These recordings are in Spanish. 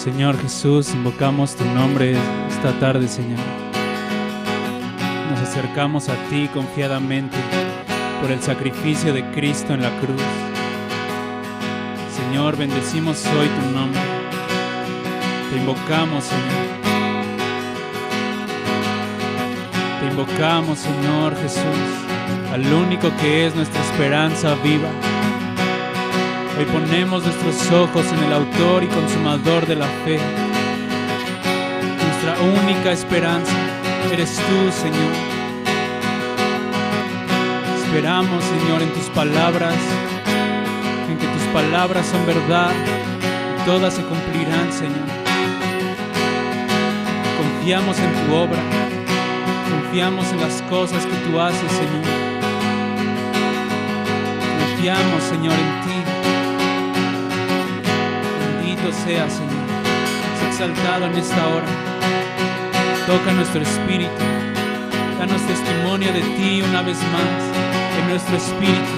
Señor Jesús, invocamos tu nombre esta tarde, Señor. Nos acercamos a ti confiadamente por el sacrificio de Cristo en la cruz. Señor, bendecimos hoy tu nombre. Te invocamos, Señor. Te invocamos, Señor Jesús, al único que es nuestra esperanza viva. Hoy ponemos nuestros ojos en el autor y consumador de la fe. Nuestra única esperanza eres tú, Señor. Esperamos, Señor, en tus palabras, en que tus palabras son verdad y todas se cumplirán, Señor. Confiamos en tu obra, confiamos en las cosas que tú haces, Señor. Confiamos, Señor, en ti. Bendito sea, Señor. Sé exaltado en esta hora. Toca nuestro espíritu. Danos testimonio de ti una vez más en nuestro espíritu.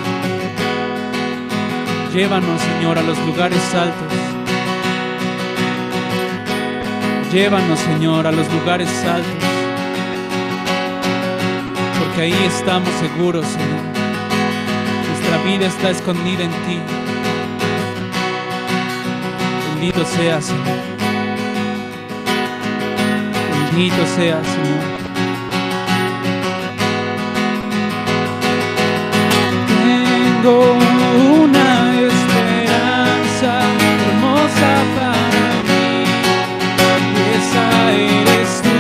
Llévanos, Señor, a los lugares altos. Llévanos, Señor, a los lugares altos. Porque ahí estamos seguros, Señor. Nuestra vida está escondida en ti. Bendito seas, Señor. Bendito seas, Señor. Tengo una esperanza hermosa para mí, y esa eres tú.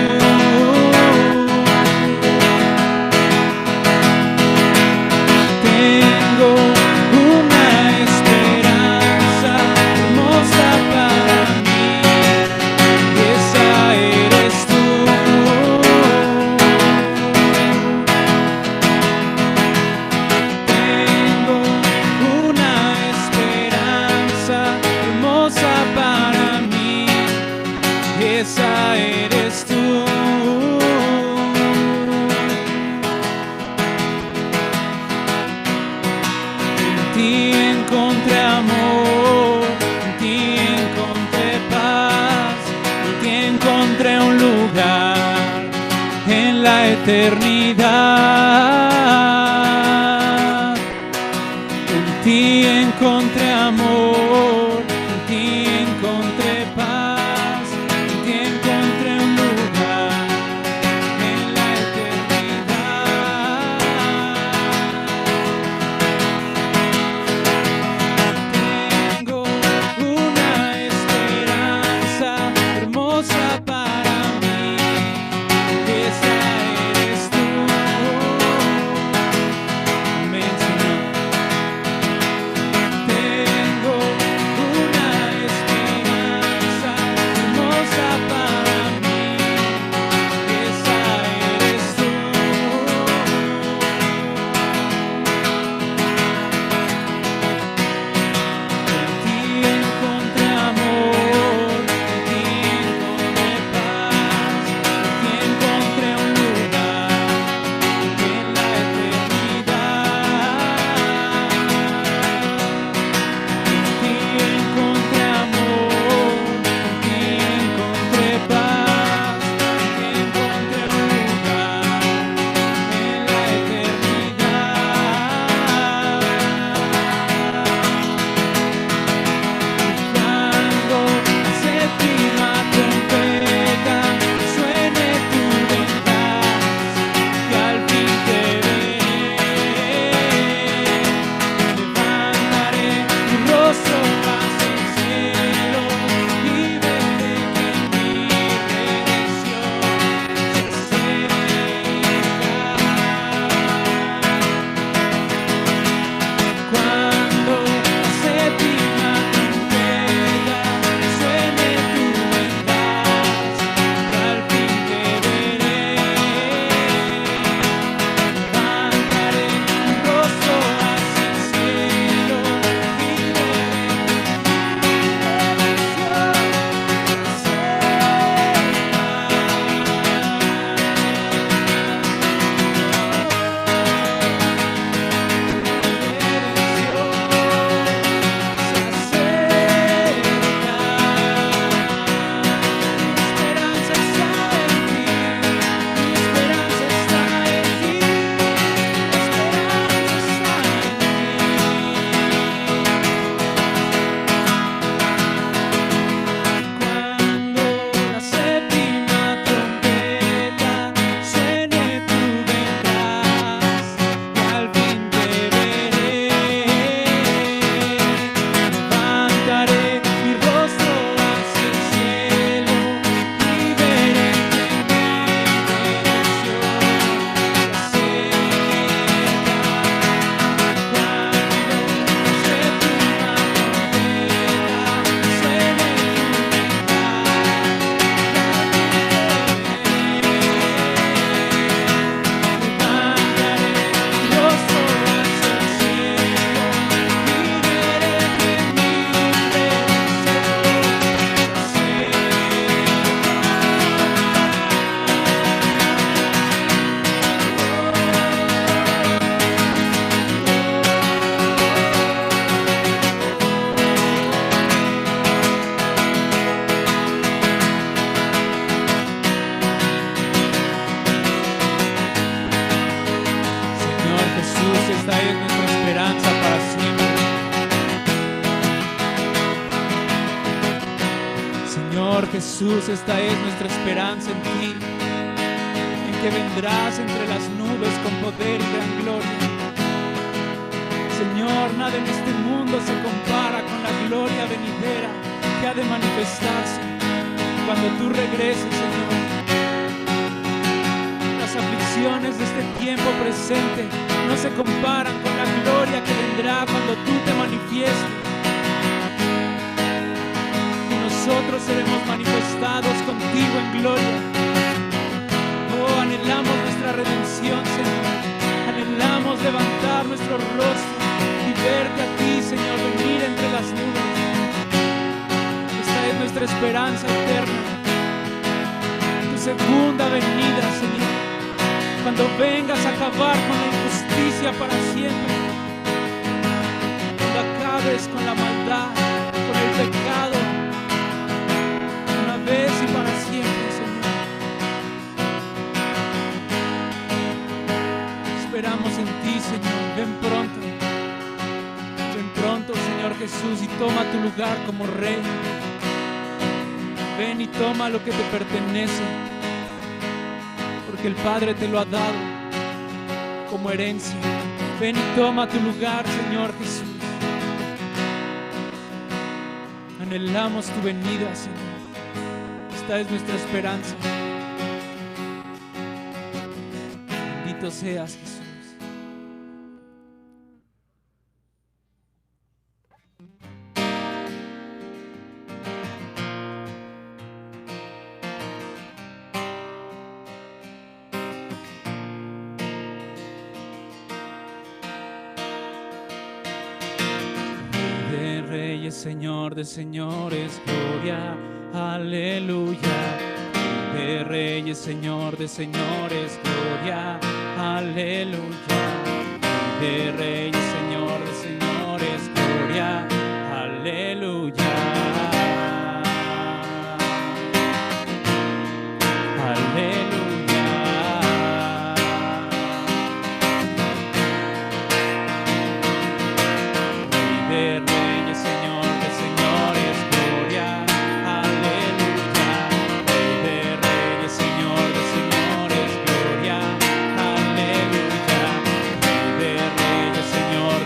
Tengo una esperanza hermosa para mí, y esa eres tú. Tengo una esperanza hermosa para mí, y esa eres tú. En ti encontré amor, en ti encontré paz, en ti encontré un lugar en la eternidad. En ti encontré amor, en ti encontré paz, en ti encontré un lugar en la eternidad. Tengo una esperanza hermosa para mí, y esa eres tú. esta es nuestra esperanza para siempre. Señor Jesús, esta es nuestra esperanza en ti, en que vendrás entre las nubes con poder y gran gloria. Señor, nada en este mundo se compara con la gloria venidera que ha de manifestarse cuando tú regreses, Señor. Las aflicciones de este tiempo presente no se comparan con la gloria que vendrá cuando tú te manifiestes. Y nosotros seremos manifestados contigo en gloria. Oh, anhelamos nuestra redención, Señor. Anhelamos levantar nuestro rostro y verte a ti, Señor, venir entre las nubes. Esta es nuestra esperanza eterna, tu segunda venida, Señor, cuando vengas a acabar con la injusticia para siempre, cuando acabes con la maldad, con el pecado, una vez y para siempre, Señor. Esperamos en ti, Señor. Ven pronto, Señor Jesús, y toma tu lugar como Rey. Ven y toma lo que te pertenece, porque el Padre te lo ha dado como herencia. Ven y toma tu lugar, Señor Jesús. Anhelamos tu venida, Señor. Esta es nuestra esperanza. Bendito seas, Jesús. Señor de señores, gloria, aleluya. De reyes, Señor de señores, gloria, aleluya. De reyes, Señor de señores, gloria, aleluya. Aleluya. Señor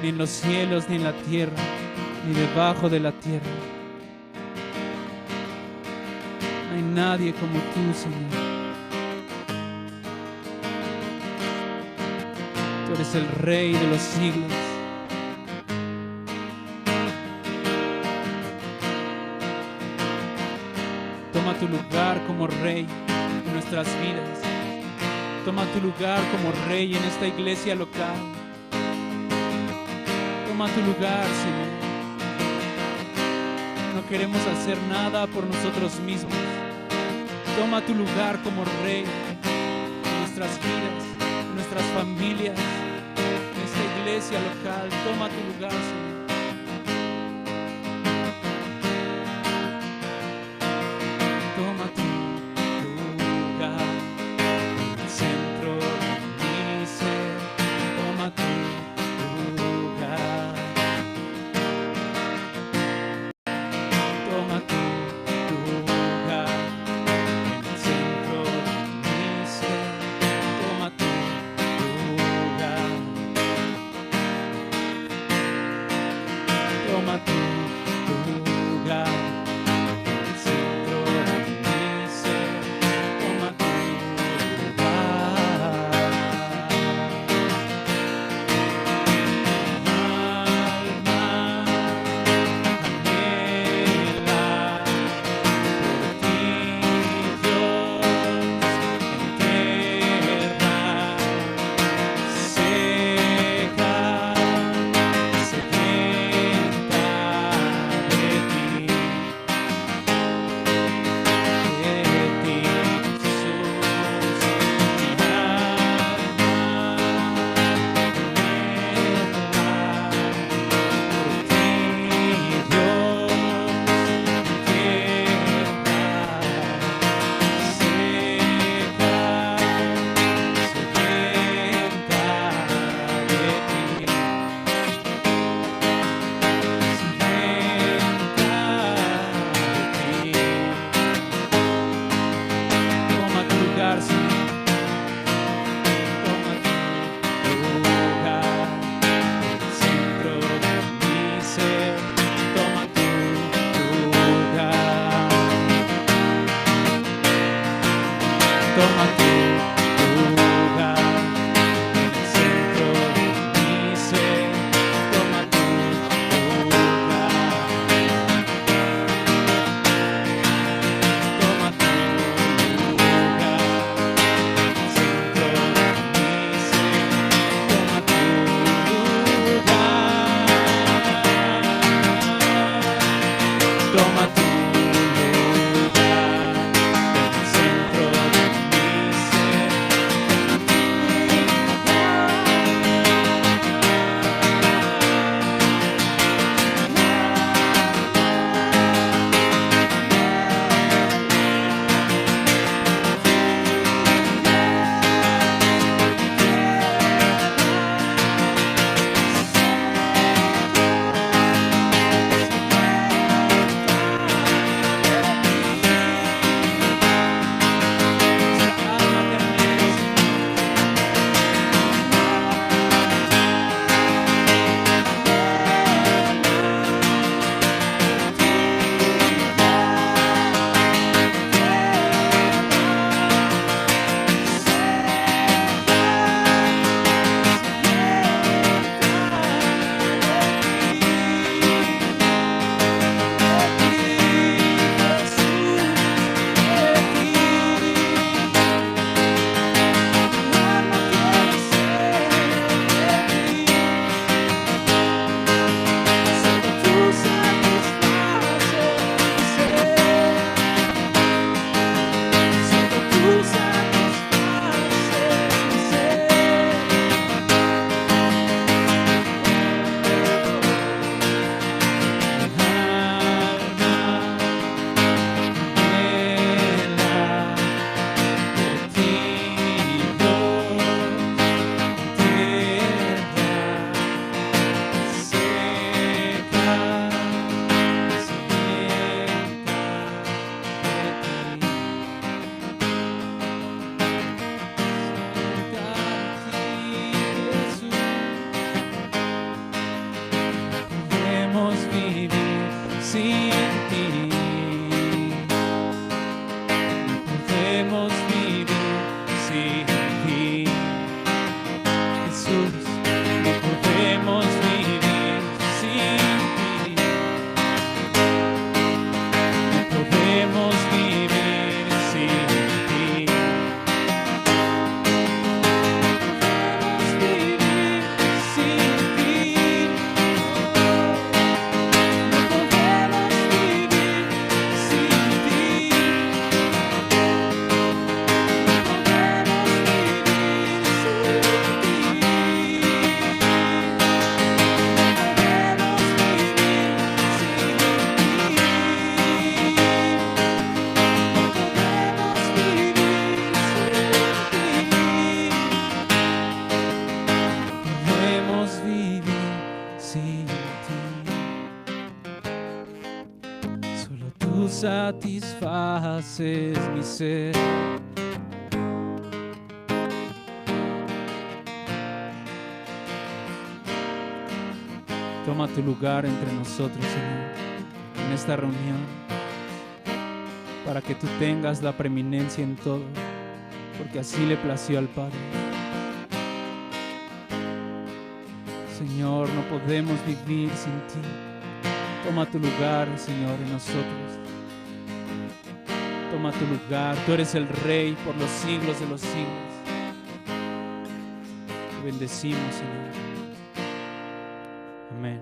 ni en los cielos, ni en la tierra, ni debajo de la tierra. No hay nadie como tú, Señor. Tú eres el Rey de los siglos. Toma tu lugar como Rey en nuestras vidas. Toma tu lugar como Rey en esta iglesia local. Toma tu lugar, Señor. No queremos hacer nada por nosotros mismos. Toma tu lugar como Rey en nuestras vidas, en nuestras familias, en esta iglesia local. Toma tu lugar, Señor. Toma tu lugar, el centro de mi ser. Toma tu lugar. Toma tu lugar, el centro de mi ser. Toma tu lugar. Toma tu lugar. tú satisfaces mi ser. Toma tu lugar entre nosotros, Señor, en esta reunión, para que tú tengas la preeminencia en todo, porque así le plació al Padre. Señor, no podemos vivir sin ti. Toma tu lugar, Señor, en nosotros. Toma tu lugar. Tú eres el Rey por los siglos de los siglos. Te bendecimos, Señor. Amén.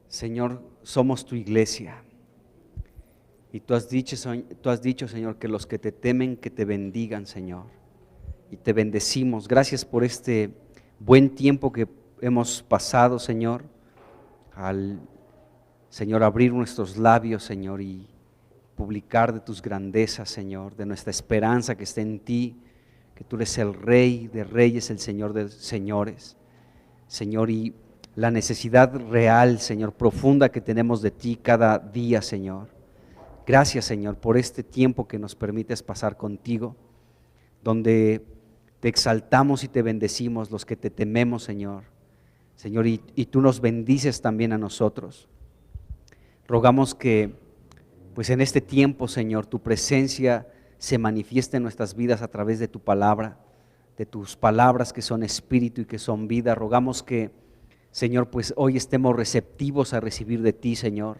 Señor, somos tu iglesia. Y tú has dicho, Señor, que los que te temen, que te bendigan, Señor. Y te bendecimos. Gracias por este buen tiempo que hemos pasado, Señor. Al, Señor, abrir nuestros labios, Señor, y publicar de tus grandezas, Señor, de nuestra esperanza que está en ti, que tú eres el Rey de reyes, el Señor de señores, Señor, y la necesidad real, Señor, profunda que tenemos de ti cada día, Señor. Gracias, Señor, por este tiempo que nos permites pasar contigo, donde te exaltamos y te bendecimos los que te tememos, Señor. Señor, y tú nos bendices también a nosotros. Rogamos que, pues en este tiempo, Señor, tu presencia se manifieste en nuestras vidas a través de tu palabra, de tus palabras que son espíritu y que son vida. Rogamos que, Señor, pues hoy estemos receptivos a recibir de ti, Señor.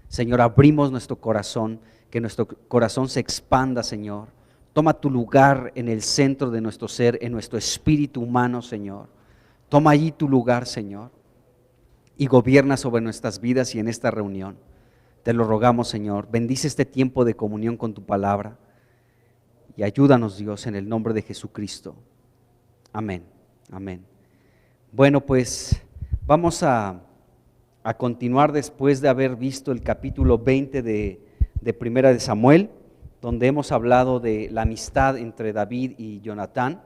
Señor, abrimos nuestro corazón, que nuestro corazón se expanda, Señor. Toma tu lugar en el centro de nuestro ser, en nuestro espíritu humano, Señor. Toma allí tu lugar, Señor, y gobierna sobre nuestras vidas y en esta reunión. Te lo rogamos, Señor. Bendice este tiempo de comunión con tu palabra y ayúdanos, Dios, en el nombre de Jesucristo. Amén. Amén. Bueno, pues vamos a continuar después de haber visto el capítulo 20 de Primera de Samuel, donde hemos hablado de la amistad entre David y Jonatán.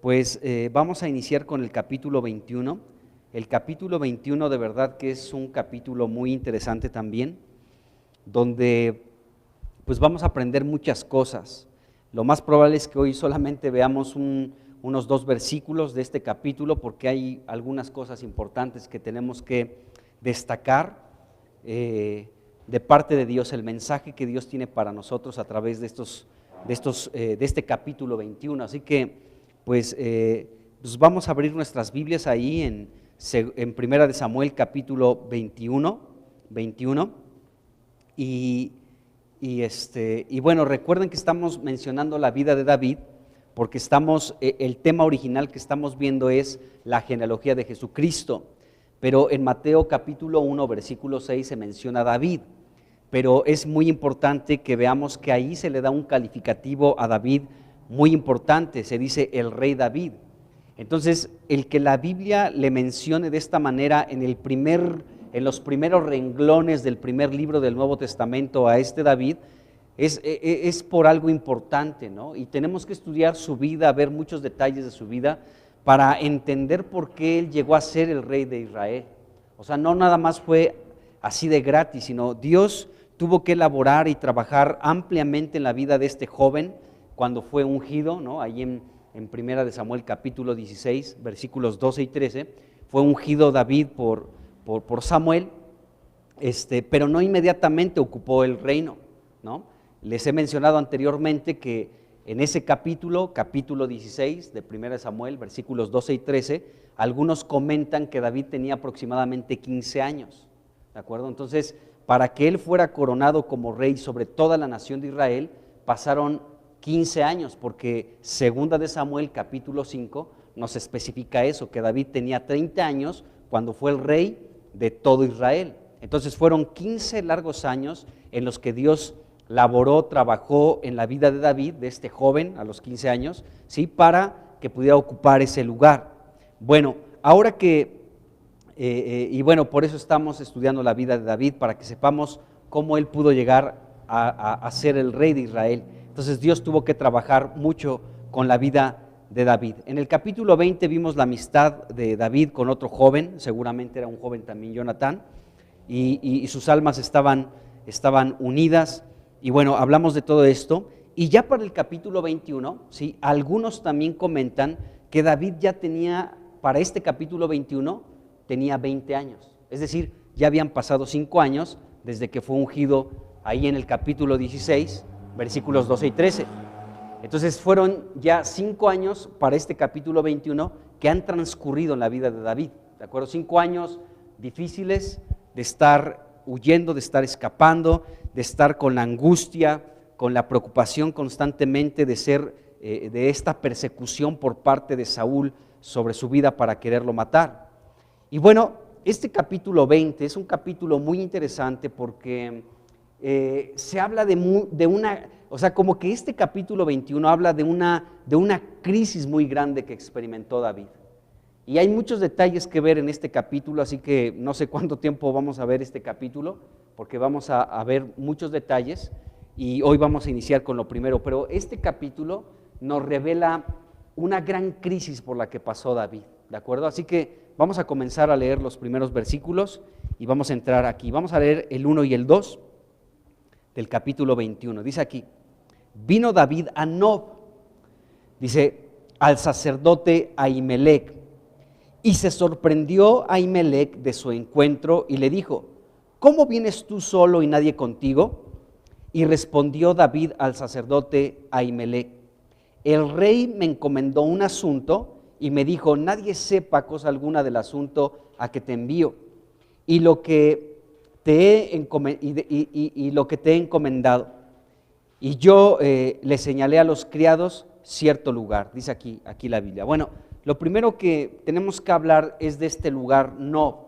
Pues vamos a iniciar con el capítulo 21. El capítulo 21 de verdad que es un capítulo muy interesante también, donde pues vamos a aprender muchas cosas. Lo más probable es que hoy solamente veamos unos 2 versículos de este capítulo, porque hay algunas cosas importantes que tenemos que destacar de parte de Dios, el mensaje que Dios tiene para nosotros a través de este capítulo 21. Así que pues vamos a abrir nuestras Biblias ahí en Primera de Samuel capítulo 21. Y bueno, recuerden que estamos mencionando la vida de David, porque el tema original que estamos viendo es la genealogía de Jesucristo, pero en Mateo capítulo 1, versículo 6 se menciona a David, pero es muy importante que veamos que ahí se le da un calificativo a David muy importante, se dice el rey David. Entonces, el que la Biblia le mencione de esta manera en los primeros renglones del primer libro del Nuevo Testamento a este David, es por algo importante, ¿no? Y tenemos que estudiar su vida, ver muchos detalles de su vida para entender por qué él llegó a ser el rey de Israel. O sea, no nada más fue así de gratis, sino Dios tuvo que elaborar y trabajar ampliamente en la vida de este joven cuando fue ungido, ¿no? Ahí en Primera de Samuel capítulo 16, versículos 12 y 13, fue ungido David por Samuel, pero no inmediatamente ocupó el reino, ¿no? Les he mencionado anteriormente que En ese capítulo 16 de 1 Samuel, versículos 12 y 13, algunos comentan que David tenía aproximadamente 15 años, ¿de acuerdo? Entonces, para que él fuera coronado como rey sobre toda la nación de Israel, pasaron 15 años, porque segunda de Samuel, capítulo 5, nos especifica eso, que David tenía 30 años cuando fue el rey de todo Israel. Entonces fueron 15 largos años en los que Dios trabajó en la vida de David, de este joven a los 15 años, ¿sí? Para que pudiera ocupar ese lugar. Bueno, ahora que, por eso estamos estudiando la vida de David, para que sepamos cómo él pudo llegar a ser el rey de Israel. Entonces Dios tuvo que trabajar mucho con la vida de David. En el capítulo 20 vimos la amistad de David con otro joven, seguramente era un joven también, Jonatán, y sus almas estaban unidas. Y bueno, hablamos de todo esto, y ya para el capítulo 21, ¿sí? Algunos también comentan que David ya tenía, para este capítulo 21, tenía 20 años, es decir, ya habían pasado 5 años desde que fue ungido ahí en el capítulo 16, versículos 12 y 13. Entonces fueron ya 5 años para este capítulo 21 que han transcurrido en la vida de David, ¿de acuerdo? 5 años difíciles de estar huyendo, de estar escapando, de estar con la angustia, con la preocupación constantemente de esta persecución por parte de Saúl sobre su vida para quererlo matar. Y bueno, este capítulo 20 es un capítulo muy interesante porque se habla de una, o sea, como que este capítulo 21 habla de una crisis muy grande que experimentó David. Y hay muchos detalles que ver en este capítulo, así que no sé cuánto tiempo vamos a ver este capítulo, porque vamos a ver muchos detalles, y hoy vamos a iniciar con lo primero. Pero este capítulo nos revela una gran crisis por la que pasó David, ¿de acuerdo? Así que vamos a comenzar a leer los primeros versículos y vamos a entrar aquí. Vamos a leer el 1 y el 2 del capítulo 21. Dice aquí: vino David a Nob, dice, al sacerdote Ahimelech, y se sorprendió Ahimelech de su encuentro y le dijo: ¿cómo vienes tú solo y nadie contigo? Y respondió David al sacerdote Ahimelech: el rey me encomendó un asunto y me dijo: nadie sepa cosa alguna del asunto a que te envío y lo que te he encomendado. Y yo le señalé a los criados cierto lugar. Dice aquí la Biblia. Bueno, lo primero que tenemos que hablar es de este lugar Nob,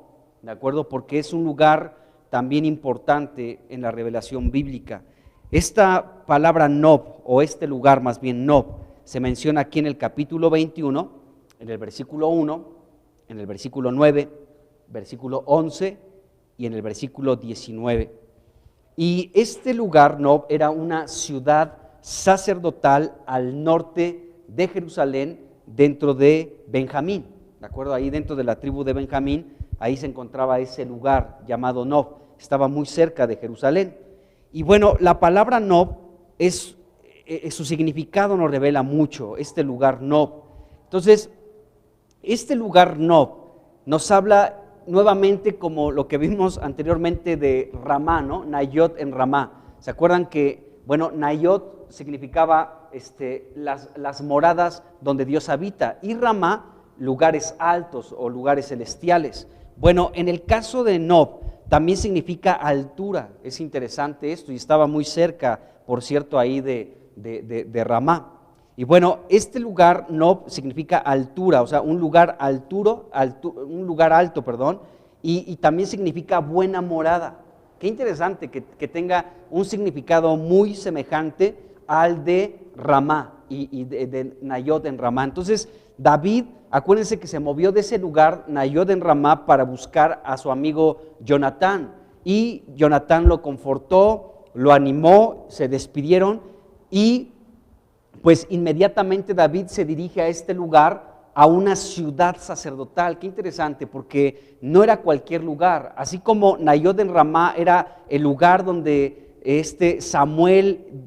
¿de acuerdo? Porque es un lugar también importante en la revelación bíblica. Esta palabra Nob, o este lugar más bien Nob, se menciona aquí en el capítulo 21, en el versículo 1, en el versículo 9, versículo 11 y en el versículo 19. Y este lugar Nob era una ciudad sacerdotal al norte de Jerusalén, dentro de Benjamín, ¿de acuerdo? Ahí dentro de la tribu de Benjamín, ahí se encontraba ese lugar llamado Nob, estaba muy cerca de Jerusalén. Y bueno, la palabra Nob, su significado nos revela mucho, este lugar Nob. Entonces, este lugar Nob nos habla nuevamente, como lo que vimos anteriormente de Ramá, ¿no? Nayot en Ramá. ¿Se acuerdan que, bueno, Nayot significaba las moradas donde Dios habita, y Ramá, lugares altos o lugares celestiales? Bueno, en el caso de Nob también significa altura. Es interesante esto, y estaba muy cerca, por cierto, ahí de Ramá. Y bueno, este lugar Nob significa altura, o sea, un lugar alto, y también significa buena morada. Qué interesante que tenga un significado muy semejante al de Ramá y de Nayot en Ramá. Entonces David, acuérdense que se movió de ese lugar, Nayot en Ramá, para buscar a su amigo Jonatán, y Jonatán lo confortó, lo animó, se despidieron, y pues inmediatamente David se dirige a este lugar, a una ciudad sacerdotal. Qué interesante, porque no era cualquier lugar. Así como Nayot en Ramá era el lugar donde Samuel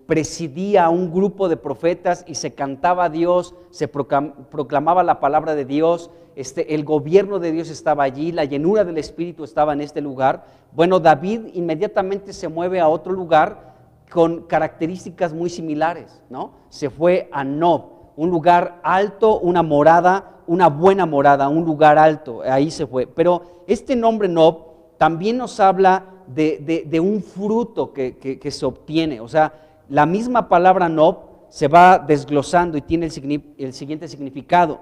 presidía a un grupo de profetas y se cantaba a Dios, se proclamaba la palabra de Dios, el gobierno de Dios estaba allí, la llenura del Espíritu estaba en este lugar. Bueno, David inmediatamente se mueve a otro lugar con características muy similares, ¿no? Se fue a Nob, un lugar alto, una morada, una buena morada, un lugar alto, ahí se fue. Pero este nombre Nob también nos habla de un fruto que se obtiene, o sea, la misma palabra Nob se va desglosando y tiene el siguiente significado,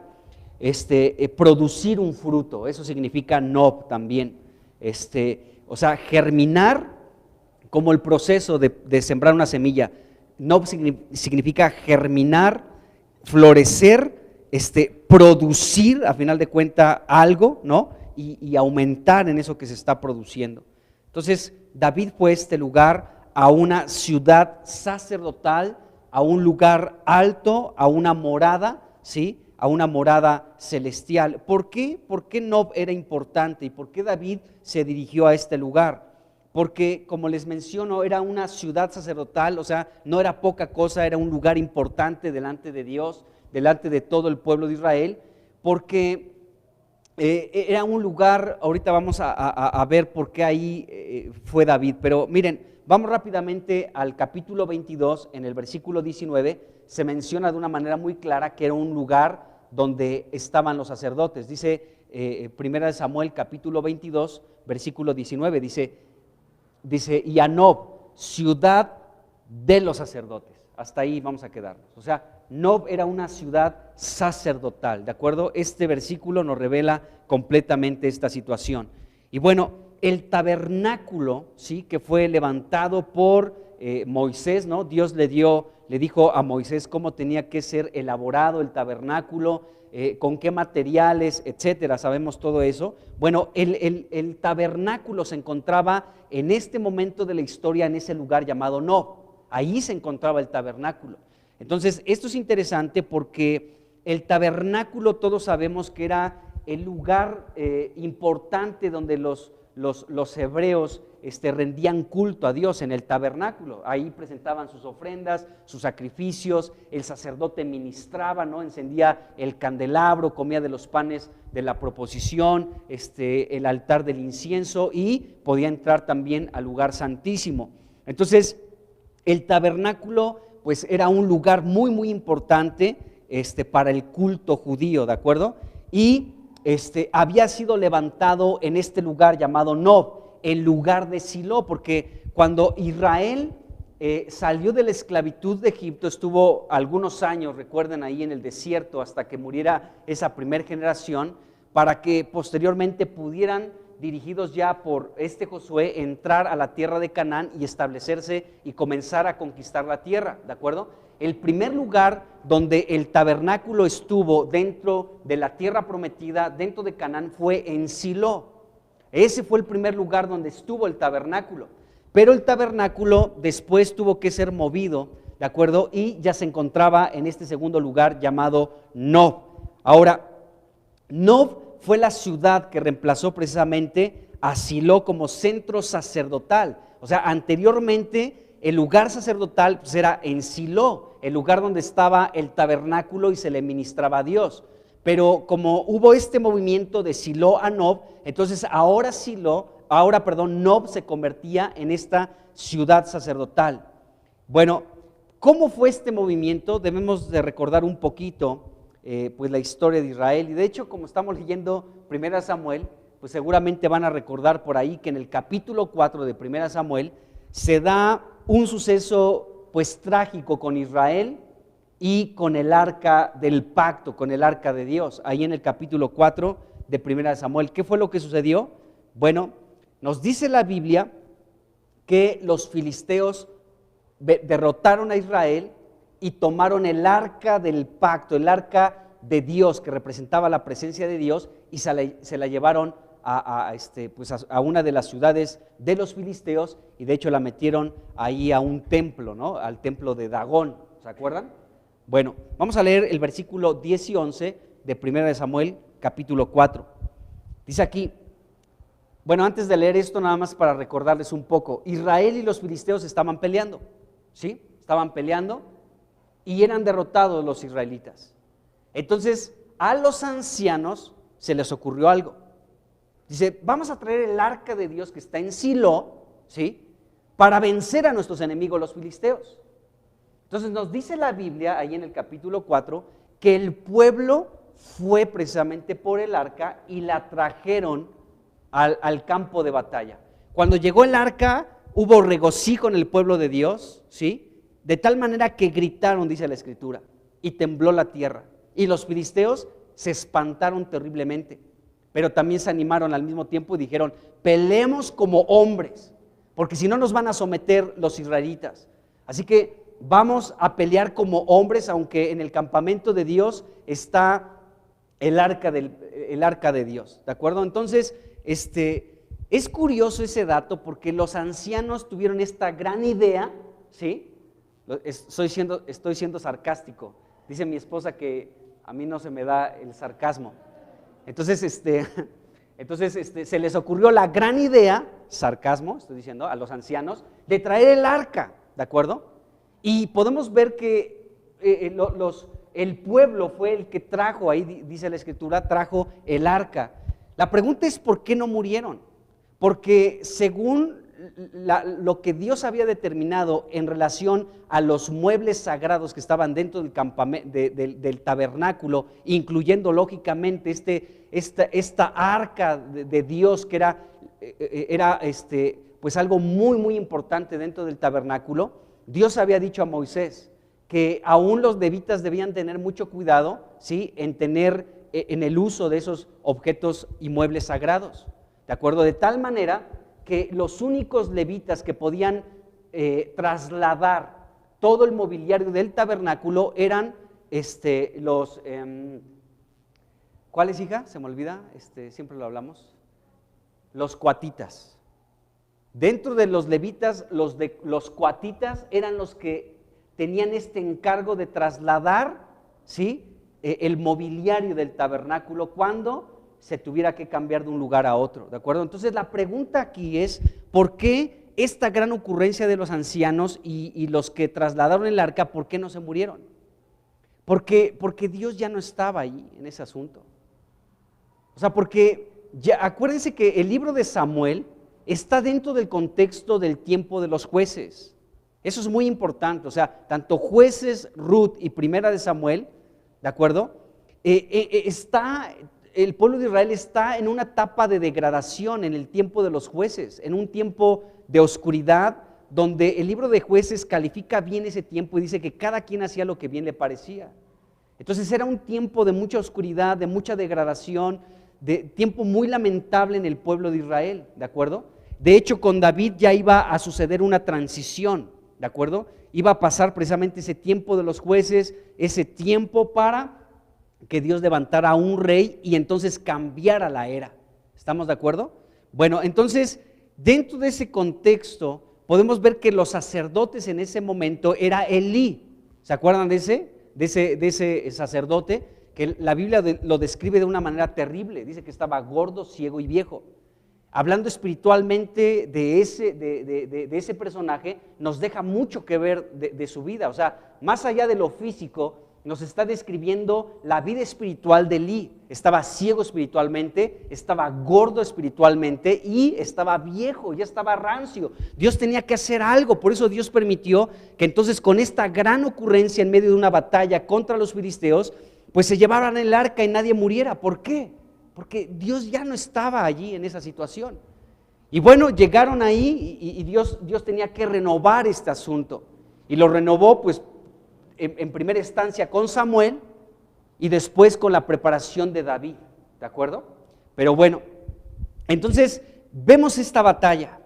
producir un fruto, eso significa Nob también, o sea, germinar como el proceso de sembrar una semilla. Nob significa germinar, florecer, producir a final de cuentas algo, ¿no? Y aumentar en eso que se está produciendo. Entonces, David fue a este lugar, a una ciudad sacerdotal, a un lugar alto, a una morada, ¿sí? A una morada celestial. ¿Por qué? ¿Por qué Nob era importante y por qué David se dirigió a este lugar? Porque, como les menciono, era una ciudad sacerdotal, o sea, no era poca cosa, era un lugar importante delante de Dios, delante de todo el pueblo de Israel, porque era un lugar, ahorita vamos a ver por qué ahí fue David, pero miren, vamos rápidamente al capítulo 22, en el versículo 19, se menciona de una manera muy clara que era un lugar donde estaban los sacerdotes. Dice, primera de Samuel, capítulo 22, versículo 19, dice, y a Nob, ciudad de los sacerdotes. Hasta ahí vamos a quedarnos. O sea, Nob era una ciudad sacerdotal, ¿de acuerdo? Este versículo nos revela completamente esta situación. Y bueno, el tabernáculo, ¿sí? Que fue levantado por Moisés, ¿no? Dios le dijo a Moisés cómo tenía que ser elaborado el tabernáculo, con qué materiales, etcétera, sabemos todo eso. Bueno, el tabernáculo se encontraba en este momento de la historia en ese lugar llamado Nob. Ahí se encontraba el tabernáculo. Entonces, esto es interesante porque el tabernáculo todos sabemos que era el lugar importante donde los hebreos rendían culto a Dios en el tabernáculo. Ahí presentaban sus ofrendas, sus sacrificios, el sacerdote ministraba, ¿no? Encendía el candelabro, comía de los panes de la proposición, el altar del incienso y podía entrar también al lugar santísimo. Entonces, el tabernáculo pues era un lugar muy muy importante para el culto judío, ¿de acuerdo? Y había sido levantado en este lugar llamado Nob, el lugar de Silo, porque cuando Israel salió de la esclavitud de Egipto, estuvo algunos años, recuerden, ahí en el desierto hasta que muriera esa primera generación, para que posteriormente pudieran, dirigidos ya por Josué, entrar a la tierra de Canaán y establecerse y comenzar a conquistar la tierra, ¿de acuerdo? El primer lugar donde el tabernáculo estuvo dentro de la tierra prometida, dentro de Canaán, fue en Silo. Ese fue el primer lugar donde estuvo el tabernáculo. Pero el tabernáculo después tuvo que ser movido, ¿de acuerdo? Y ya se encontraba en este segundo lugar llamado Nob. Ahora, Nob fue la ciudad que reemplazó precisamente a Silo como centro sacerdotal. O sea, anteriormente el lugar sacerdotal pues era en Silo, el lugar donde estaba el tabernáculo y se le ministraba a Dios. Pero como hubo este movimiento de Silo a Nob, entonces ahora Nob se convertía en esta ciudad sacerdotal. Bueno, ¿cómo fue este movimiento? Debemos de recordar un poquito pues la historia de Israel, y de hecho, como estamos leyendo 1 Samuel, pues seguramente van a recordar por ahí que en el capítulo 4 de 1 Samuel se da un suceso pues trágico con Israel y con el arca del pacto, con el arca de Dios, ahí en el capítulo 4 de 1 Samuel. ¿Qué fue lo que sucedió? Bueno, nos dice la Biblia que los filisteos derrotaron a Israel y tomaron el arca del pacto, el arca de Dios que representaba la presencia de Dios, y se la llevaron a una de las ciudades de los filisteos, y de hecho la metieron ahí a un templo, ¿no? Al templo de Dagón, ¿se acuerdan? Bueno, vamos a leer el versículo 10 y 11 de 1 Samuel capítulo 4. Dice aquí, bueno, antes de leer esto, nada más para recordarles un poco, Israel y los filisteos estaban peleando, ¿sí? Estaban peleando y eran derrotados los israelitas. Entonces, a los ancianos se les ocurrió algo. Dice, vamos a traer el arca de Dios que está en Silo, ¿sí? para vencer a nuestros enemigos los filisteos. Entonces nos dice la Biblia, ahí en el capítulo 4, que el pueblo fue precisamente por el arca y la trajeron al campo de batalla. Cuando llegó el arca, hubo regocijo en el pueblo de Dios, ¿sí? De tal manera que gritaron, dice la Escritura, y tembló la tierra. Y los filisteos se espantaron terriblemente, pero también se animaron al mismo tiempo y dijeron: peleemos como hombres, porque si no nos van a someter los israelitas. Así que vamos a pelear como hombres, aunque en el campamento de Dios está el arca de Dios, ¿de acuerdo? Entonces, es curioso ese dato porque los ancianos tuvieron esta gran idea, ¿sí? Estoy siendo sarcástico. Dice mi esposa que a mí no se me da el sarcasmo. Entonces, se les ocurrió la gran idea, sarcasmo, estoy diciendo, a los ancianos, de traer el arca, ¿de acuerdo? Y podemos ver que el pueblo fue el que trajo, ahí dice la Escritura, trajo el arca. La pregunta es: ¿por qué no murieron? Porque según lo que Dios había determinado en relación a los muebles sagrados que estaban dentro del tabernáculo, incluyendo lógicamente esta arca de Dios, que era pues algo muy muy importante dentro del tabernáculo, Dios había dicho a Moisés que aún los levitas debían tener mucho cuidado, ¿sí?, en el uso de esos objetos y muebles sagrados, ¿de acuerdo? De tal manera que los únicos levitas que podían trasladar todo el mobiliario del tabernáculo eran ¿cuáles, hija? Se me olvida, siempre lo hablamos. Los coatitas. Dentro de los levitas, los coatitas eran los que tenían este encargo de trasladar, ¿sí?, el mobiliario del tabernáculo cuando se tuviera que cambiar de un lugar a otro, ¿de acuerdo? Entonces la pregunta aquí es: ¿por qué esta gran ocurrencia de los ancianos y los que trasladaron el arca, por qué no se murieron? Porque Dios ya no estaba ahí en ese asunto. O sea, porque acuérdense que el libro de Samuel está dentro del contexto del tiempo de los jueces. Eso es muy importante. O sea, tanto Jueces, Ruth y Primera de Samuel, ¿de acuerdo? El pueblo de Israel está en una etapa de degradación en el tiempo de los jueces, en un tiempo de oscuridad, donde el libro de Jueces califica bien ese tiempo y dice que cada quien hacía lo que bien le parecía. Entonces era un tiempo de mucha oscuridad, de mucha degradación, de tiempo muy lamentable en el pueblo de Israel, ¿de acuerdo? De hecho, con David ya iba a suceder una transición, ¿de acuerdo? Iba a pasar precisamente ese tiempo de los jueces, ese tiempo para que Dios levantara a un rey y entonces cambiara la era. ¿Estamos de acuerdo? Bueno, entonces, dentro de ese contexto, podemos ver que los sacerdotes en ese momento era Elí. ¿Se acuerdan de ese sacerdote? Que la Biblia lo describe de una manera terrible. Dice que estaba gordo, ciego y viejo. Hablando espiritualmente de ese personaje, nos deja mucho que ver de su vida. O sea, más allá de lo físico, nos está describiendo la vida espiritual de Elí. Estaba ciego espiritualmente, estaba gordo espiritualmente y estaba viejo, ya estaba rancio. Dios tenía que hacer algo, por eso Dios permitió que entonces, con esta gran ocurrencia en medio de una batalla contra los filisteos, pues se llevaran el arca y nadie muriera. ¿Por qué? Porque Dios ya no estaba allí en esa situación. Y bueno, llegaron ahí y Dios tenía que renovar este asunto. Y lo renovó pues en primera instancia con Samuel y después con la preparación de David, ¿de acuerdo? Pero bueno, entonces vemos esta batalla.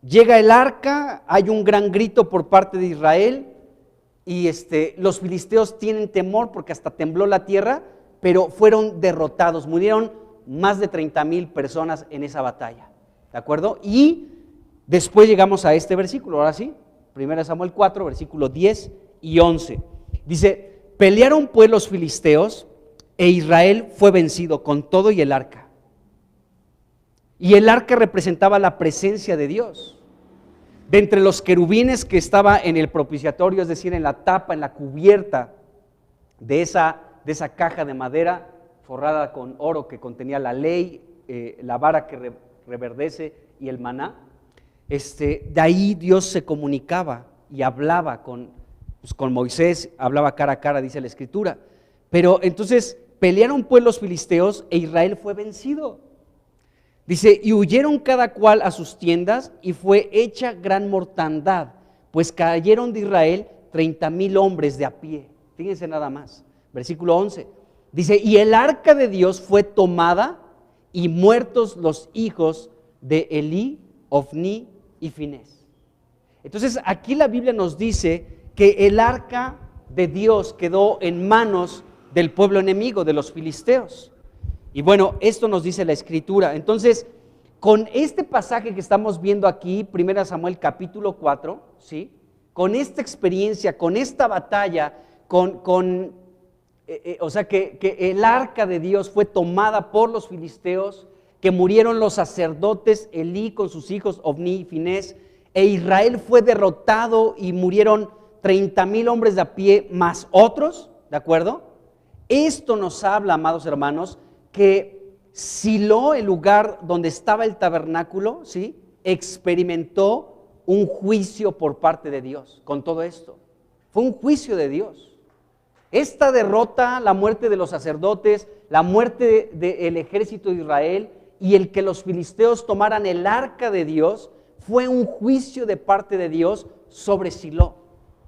Llega el arca, hay un gran grito por parte de Israel y los filisteos tienen temor porque hasta tembló la tierra, pero fueron derrotados, murieron más de 30,000 personas en esa batalla, ¿de acuerdo? Y después llegamos a este versículo, ahora sí, 1 Samuel 4, versículos 10 y 11. Dice: pelearon pues los filisteos e Israel fue vencido con todo y el arca. Y el arca representaba la presencia de Dios. De entre los querubines que estaba en el propiciatorio, es decir, en la tapa, en la cubierta de esa caja de madera forrada con oro que contenía la ley, la vara que reverdece y el maná, de ahí Dios se comunicaba y hablaba con Moisés, hablaba cara a cara, dice la Escritura. Pero entonces pelearon pues los filisteos e Israel fue vencido. Dice, y huyeron cada cual a sus tiendas y fue hecha gran mortandad, pues cayeron de Israel 30,000 hombres de a pie. Fíjense nada más, versículo 11. Dice, y el arca de Dios fue tomada y muertos los hijos de Elí, Ofni y Finés. Entonces aquí la Biblia nos dice que el arca de Dios quedó en manos del pueblo enemigo, de los filisteos. Y bueno, esto nos dice la Escritura. Entonces, con este pasaje que estamos viendo aquí, 1 Samuel capítulo 4, ¿sí? Con esta experiencia, con esta batalla, o sea que el arca de Dios fue tomada por los filisteos, que murieron los sacerdotes Elí con sus hijos Ofni y Finés, e Israel fue derrotado y murieron 30,000 hombres de a pie más otros, ¿de acuerdo? Esto nos habla, amados hermanos, que Silo, el lugar donde estaba el tabernáculo, ¿sí?, experimentó un juicio por parte de Dios con todo esto. Fue un juicio de Dios. Esta derrota, la muerte de los sacerdotes, la muerte del ejército de Israel y el que los filisteos tomaran el arca de Dios, fue un juicio de parte de Dios sobre Silo,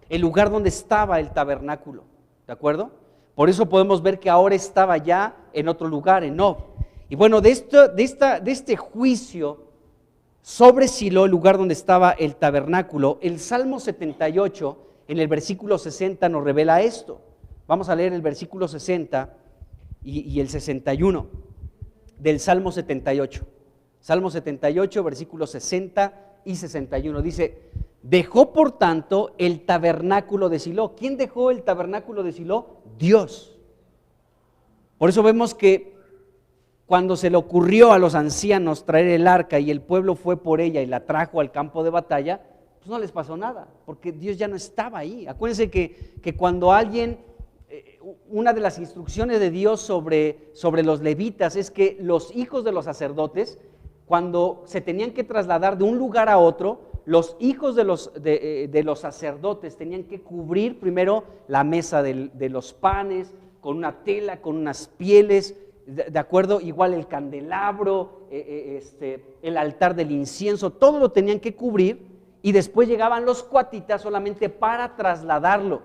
el lugar donde estaba el tabernáculo, ¿de acuerdo? Por eso podemos ver que ahora estaba ya en otro lugar, en Nob. Y bueno, de este juicio sobre Silo, el lugar donde estaba el tabernáculo, el Salmo 78, en el versículo 60, nos revela esto. Vamos a leer el versículo 60 y el 61 del Salmo 78. Salmo 78, versículos 60 y 61. Dice, dejó por tanto el tabernáculo de Silo. ¿Quién dejó el tabernáculo de Silo? Dios. Por eso vemos que cuando se le ocurrió a los ancianos traer el arca y el pueblo fue por ella y la trajo al campo de batalla, pues no les pasó nada, porque Dios ya no estaba ahí. Acuérdense que cuando alguien, una de las instrucciones de Dios sobre los levitas es que los hijos de los sacerdotes, cuando se tenían que trasladar de un lugar a otro, los hijos de los sacerdotes tenían que cubrir primero la mesa de los panes con una tela, con unas pieles, de acuerdo, igual el candelabro, el altar del incienso, todo lo tenían que cubrir, y después llegaban los cuatitas solamente para trasladarlo.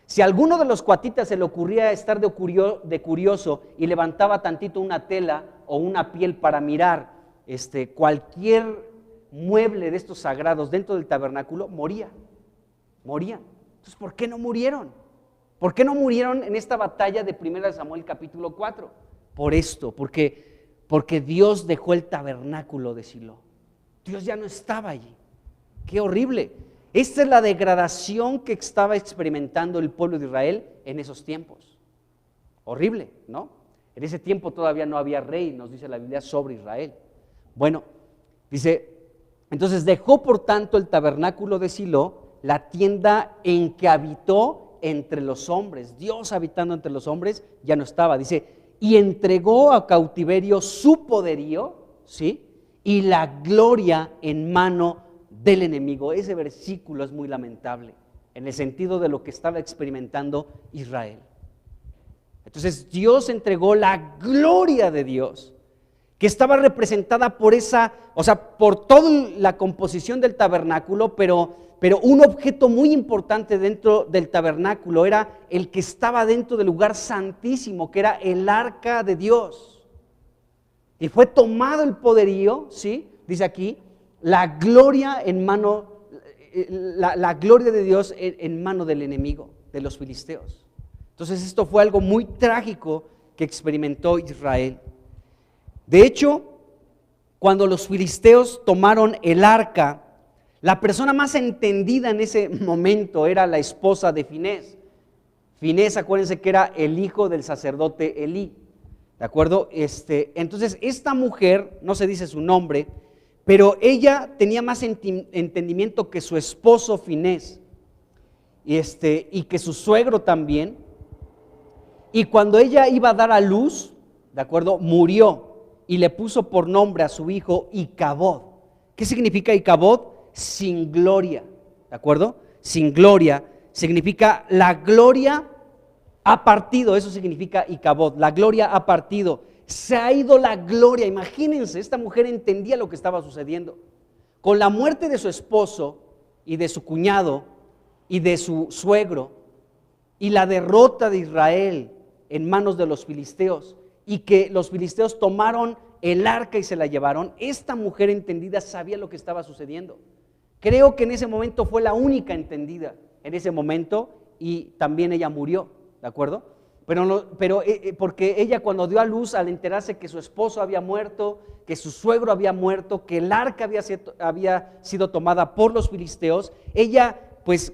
Si a alguno de los cuatitas se le ocurría estar de curioso y levantaba tantito una tela o una piel para mirar cualquier mueble de estos sagrados dentro del tabernáculo, morían. Entonces, ¿por qué no murieron? ¿Por qué no murieron en esta batalla de 1 Samuel capítulo 4? Por esto, porque Dios dejó el tabernáculo de Silo. Dios ya no estaba allí. ¡Qué horrible! Esta es la degradación que estaba experimentando el pueblo de Israel en esos tiempos. Horrible, ¿no? En ese tiempo todavía no había rey, nos dice la Biblia, sobre Israel. Bueno, dice, entonces dejó por tanto el tabernáculo de Silo, la tienda en que habitó entre los hombres. Dios habitando entre los hombres ya no estaba. Dice, y entregó a cautiverio su poderío, ¿sí?, y la gloria en mano del enemigo. Ese versículo es muy lamentable en el sentido de lo que estaba experimentando Israel. Entonces Dios entregó la gloria de Dios, que estaba representada por por toda la composición del tabernáculo, pero un objeto muy importante dentro del tabernáculo era el que estaba dentro del lugar santísimo, que era el arca de Dios. Y fue tomado el poderío, ¿sí?, dice aquí, la gloria en mano, la gloria de Dios en mano del enemigo, de los filisteos. Entonces esto fue algo muy trágico que experimentó Israel. De hecho, cuando los filisteos tomaron el arca, la persona más entendida en ese momento era la esposa de Finés. Finés, acuérdense que era el hijo del sacerdote Elí, ¿de acuerdo? Entonces esta mujer, no se dice su nombre, pero ella tenía más entendimiento que su esposo Finés y que su suegro también. Y cuando ella iba a dar a luz, ¿de acuerdo?, murió y le puso por nombre a su hijo Icabod. ¿Qué significa Icabod? sin gloria, ¿de acuerdo? Sin gloria significa la gloria ha partido, eso significa Icabod, la gloria ha partido, se ha ido la gloria. Imagínense, esta mujer entendía lo que estaba sucediendo. Con la muerte de su esposo y de su cuñado y de su suegro y la derrota de Israel en manos de los filisteos y que los filisteos tomaron el arca y se la llevaron, esta mujer entendida sabía lo que estaba sucediendo. Creo que en ese momento fue la única entendida en ese momento y también ella murió, ¿de acuerdo? Pero porque ella cuando dio a luz, al enterarse que su esposo había muerto, que su suegro había muerto, que el arca había sido tomada por los filisteos, ella pues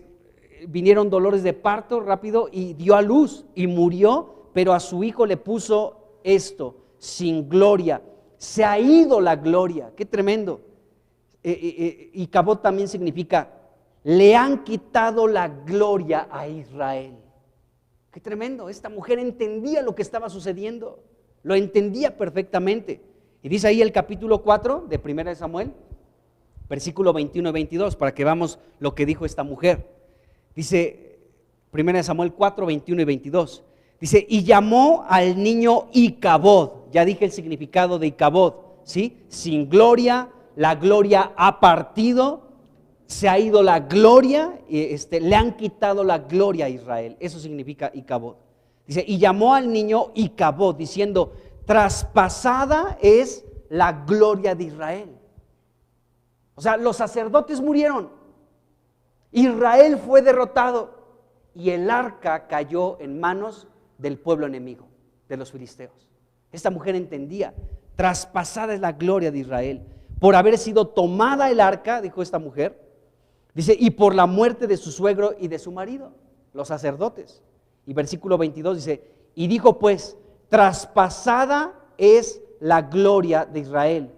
vinieron dolores de parto rápido y dio a luz y murió, pero a su hijo le puso esto, sin gloria. Se ha ido la gloria, qué tremendo. Icabod también significa, le han quitado la gloria a Israel. Qué tremendo, esta mujer entendía lo que estaba sucediendo, lo entendía perfectamente. Y dice ahí el capítulo 4 de 1 de Samuel, versículo 21 y 22, para que veamos lo que dijo esta mujer. Dice 1 de Samuel 4, 21 y 22. Dice, y llamó al niño Icabod. Ya dije el significado de Icabod, ¿sí? Sin gloria, la gloria ha partido, se ha ido la gloria, le han quitado la gloria a Israel. Eso significa Icabod. Dice, y llamó al niño Icabod, diciendo, traspasada es la gloria de Israel. O sea, los sacerdotes murieron, Israel fue derrotado y el arca cayó en manos del pueblo enemigo, de los filisteos. Esta mujer entendía, traspasada es la gloria de Israel, por haber sido tomada el arca, dijo esta mujer, dice, y por la muerte de su suegro y de su marido, los sacerdotes. Y versículo 22 dice, y dijo pues, traspasada es la gloria de Israel,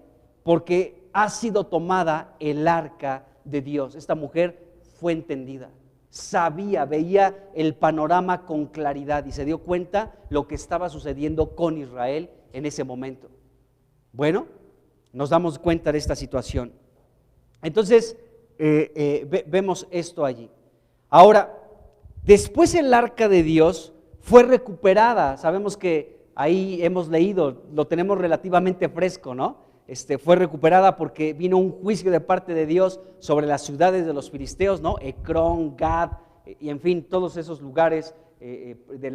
porque ha sido tomada el arca de Dios. Esta mujer fue entendida, sabía, veía el panorama con claridad y se dio cuenta lo que estaba sucediendo con Israel en ese momento. Bueno, nos damos cuenta de esta situación. Entonces, vemos esto allí. Ahora, después el arca de Dios fue recuperada. Sabemos que ahí hemos leído, lo tenemos relativamente fresco, ¿no? Fue recuperada porque vino un juicio de parte de Dios sobre las ciudades de los filisteos, ¿no? Ecrón, Gad, y en fin, todos esos lugares de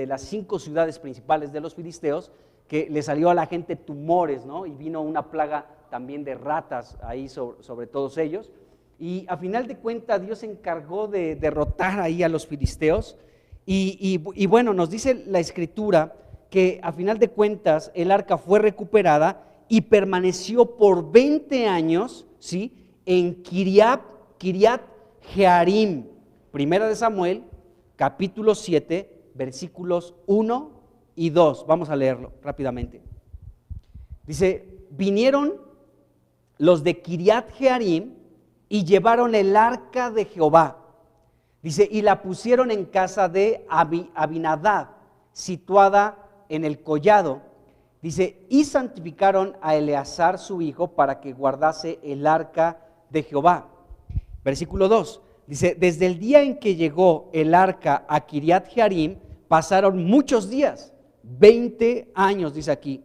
las 5 ciudades principales de los filisteos, que le salió a la gente tumores, ¿no? Y vino una plaga también de ratas ahí sobre todos ellos. Y a final de cuentas Dios se encargó de derrotar ahí a los filisteos. Y bueno, nos dice la Escritura que a final de cuentas el arca fue recuperada y permaneció por 20 años, ¿sí? En Kiriat Jearim. Primera de Samuel, capítulo 7, versículos 1 y 2. Vamos a leerlo rápidamente. Dice, vinieron los de Kiriat Jearim y llevaron el arca de Jehová. Dice, y la pusieron en casa de Abinadab, situada en el collado. Dice, y santificaron a Eleazar su hijo para que guardase el arca de Jehová. Versículo 2, dice, desde el día en que llegó el arca a Kiriat Jearim, pasaron muchos días, 20 años, dice aquí,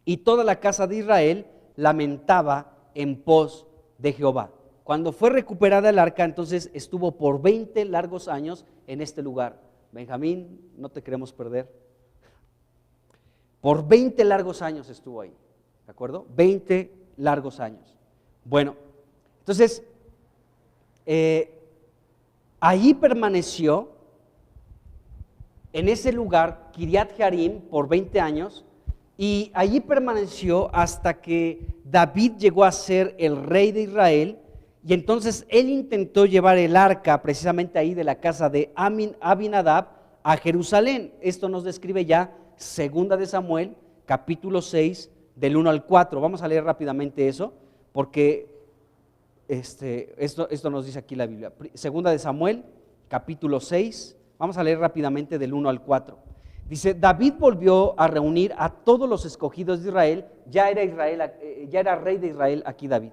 y toda la casa de Israel lamentaba en pos de Jehová. Cuando fue recuperada el arca, entonces estuvo por 20 largos años en este lugar. Benjamín, no te queremos perder. Por 20 largos años estuvo ahí, ¿de acuerdo? 20 largos años. Bueno, entonces, allí permaneció, en ese lugar, Kiriat Jearim, por 20 años, y allí permaneció hasta que David llegó a ser el rey de Israel, y entonces él intentó llevar el arca precisamente ahí de la casa de Abinadab a Jerusalén. Esto nos describe ya Segunda de Samuel, capítulo 6, del 1 al 4. Vamos a leer rápidamente eso, porque esto nos dice aquí la Biblia. Segunda de Samuel, capítulo 6, vamos a leer rápidamente del 1 al 4. Dice, David volvió a reunir a todos los escogidos de Israel, ya era rey de Israel aquí David.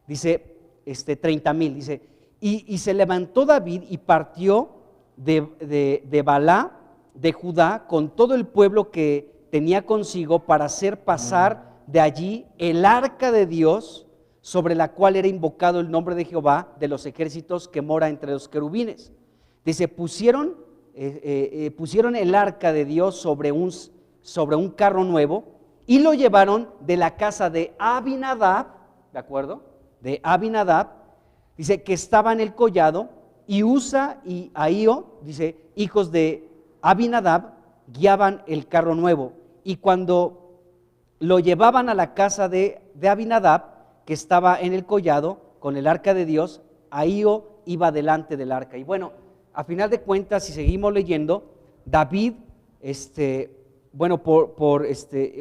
Dice, 30,000, dice, y se levantó David y partió de Balá, de Judá, con todo el pueblo que tenía consigo para hacer pasar de allí el arca de Dios, sobre la cual era invocado el nombre de Jehová de los ejércitos que mora entre los querubines. Dice, pusieron el arca de Dios sobre un carro nuevo y lo llevaron de la casa de Abinadab, ¿de acuerdo? De Abinadab, dice, que estaba en el collado, y Usa y Ahío, dice, hijos de Abinadab, guiaban el carro nuevo. Y cuando lo llevaban a la casa de Abinadab, que estaba en el collado, con el arca de Dios, Ahío iba delante del arca. Y bueno, a final de cuentas, si seguimos leyendo, David,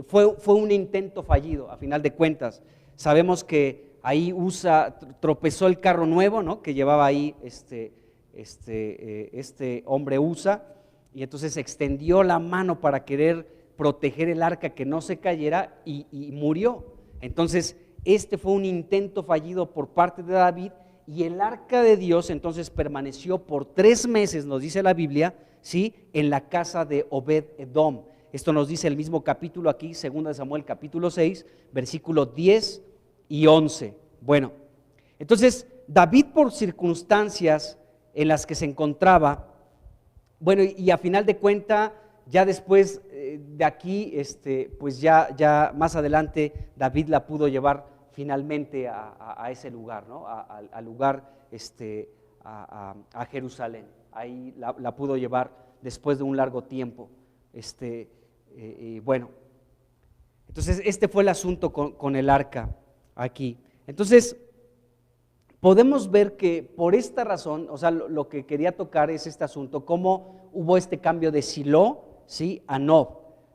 fue un intento fallido, a final de cuentas. Sabemos que ahí Usa tropezó el carro nuevo, ¿no?, que llevaba ahí este hombre Usa, y entonces extendió la mano para querer proteger el arca que no se cayera, y murió. Entonces fue un intento fallido por parte de David, y el arca de Dios entonces permaneció por 3 meses, nos dice la Biblia, ¿sí?, en la casa de Obed-Edom. Esto nos dice el mismo capítulo aquí, 2 Samuel capítulo 6, versículos 10 y 11. Bueno, entonces David, por circunstancias en las que se encontraba, bueno, y a final de cuentas, ya después de aquí, pues ya más adelante David la pudo llevar finalmente a ese lugar, ¿no?, al lugar, a Jerusalén. Ahí la pudo llevar después de un largo tiempo. Bueno, entonces este fue el asunto con el arca aquí. Entonces podemos ver que por esta razón, o sea, lo que quería tocar es este asunto, cómo hubo este cambio de Silo, ¿sí?, a Nob,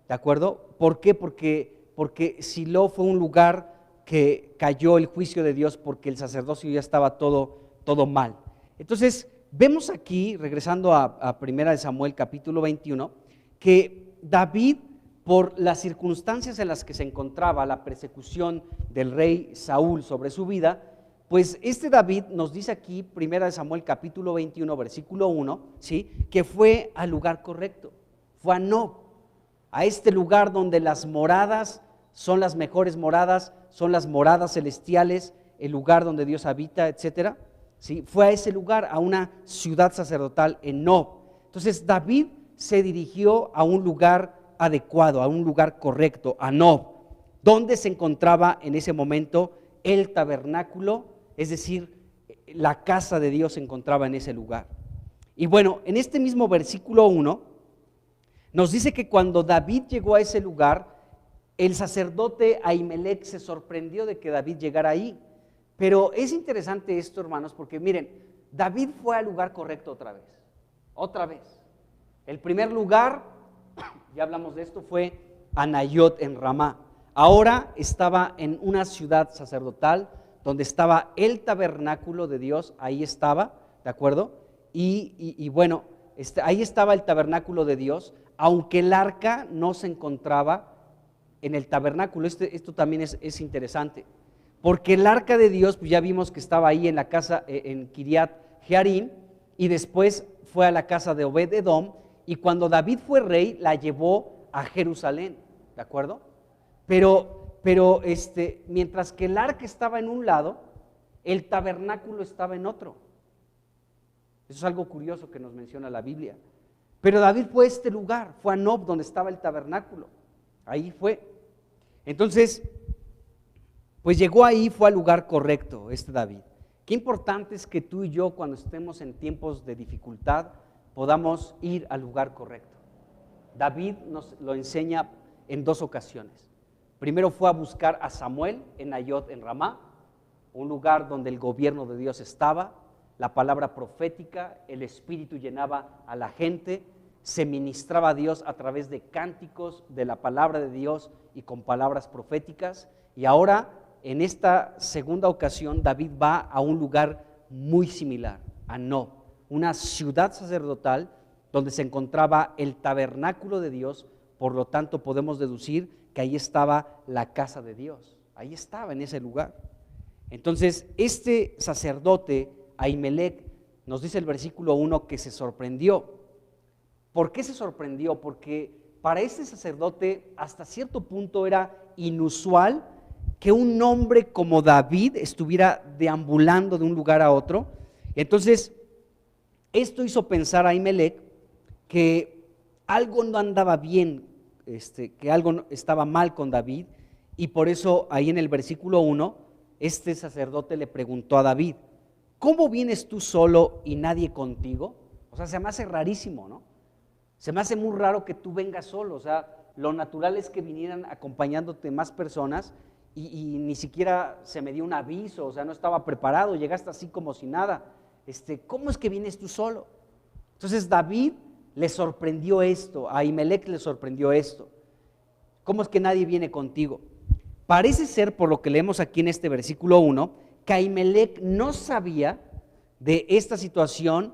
¿de acuerdo? ¿Por qué? Porque Silo fue un lugar que cayó el juicio de Dios, porque el sacerdocio ya estaba todo mal. Entonces vemos aquí, regresando a 1 Samuel capítulo 21, que David, por las circunstancias en las que se encontraba, la persecución del rey Saúl sobre su vida, pues David nos dice aquí, 1 Samuel capítulo 21, versículo 1, ¿sí?, que fue al lugar correcto, fue a Nob, a este lugar donde las moradas son las mejores moradas, son las moradas celestiales, el lugar donde Dios habita, etcétera, ¿sí? Fue a ese lugar, a una ciudad sacerdotal en Nob. Entonces David se dirigió a un lugar adecuado, a un lugar correcto, a Nob, donde se encontraba en ese momento el tabernáculo, es decir, la casa de Dios se encontraba en ese lugar. Y bueno, en este mismo versículo 1 nos dice que cuando David llegó a ese lugar, el sacerdote Ahimelech se sorprendió de que David llegara ahí. Pero es interesante esto, hermanos, porque miren, David fue al lugar correcto otra vez. El primer lugar, ya hablamos de esto, fue Anayot en Ramá. Ahora estaba en una ciudad sacerdotal donde estaba el tabernáculo de Dios, ahí estaba, ¿de acuerdo? Y bueno, ahí estaba el tabernáculo de Dios, aunque el arca no se encontraba en el tabernáculo. Esto también es interesante, porque el arca de Dios, pues ya vimos que estaba ahí en la casa, en Kiriat Jearim, y después fue a la casa de Obed-Edom, y cuando David fue rey, la llevó a Jerusalén, ¿de acuerdo? Pero mientras que el arca estaba en un lado, el tabernáculo estaba en otro. Eso es algo curioso que nos menciona la Biblia. Pero David fue a este lugar, fue a Nob, donde estaba el tabernáculo. Ahí fue. Entonces, pues llegó ahí, fue al lugar correcto David. Qué importante es que tú y yo, cuando estemos en tiempos de dificultad, podamos ir al lugar correcto. David nos lo enseña en 2 ocasiones. Primero fue a buscar a Samuel en Nayot en Ramá, un lugar donde el gobierno de Dios estaba, la palabra profética, el Espíritu llenaba a la gente, se ministraba a Dios a través de cánticos de la palabra de Dios y con palabras proféticas. Y ahora, en esta segunda ocasión, David va a un lugar muy similar, a Nob, una ciudad sacerdotal donde se encontraba el tabernáculo de Dios. Por lo tanto, podemos deducir que ahí estaba la casa de Dios, ahí estaba en ese lugar. Entonces, este sacerdote, Ahimelech, nos dice el versículo 1 que se sorprendió. ¿Por qué se sorprendió? Porque para este sacerdote hasta cierto punto era inusual que un hombre como David estuviera deambulando de un lugar a otro. Entonces, esto hizo pensar a Ahimelech que algo no andaba bien, que algo estaba mal con David, y por eso ahí en el versículo 1, este sacerdote le preguntó a David: ¿cómo vienes tú solo y nadie contigo? O sea, se me hace rarísimo, ¿no? Se me hace muy raro que tú vengas solo. O sea, lo natural es que vinieran acompañándote más personas, y ni siquiera se me dio un aviso, o sea, no estaba preparado, llegaste así como si nada. ¿Cómo es que vienes tú solo? Entonces David le sorprendió esto, a Ahimelech le sorprendió esto. ¿Cómo es que nadie viene contigo? Parece ser, por lo que leemos aquí en este versículo 1, que Ahimelech no sabía de esta situación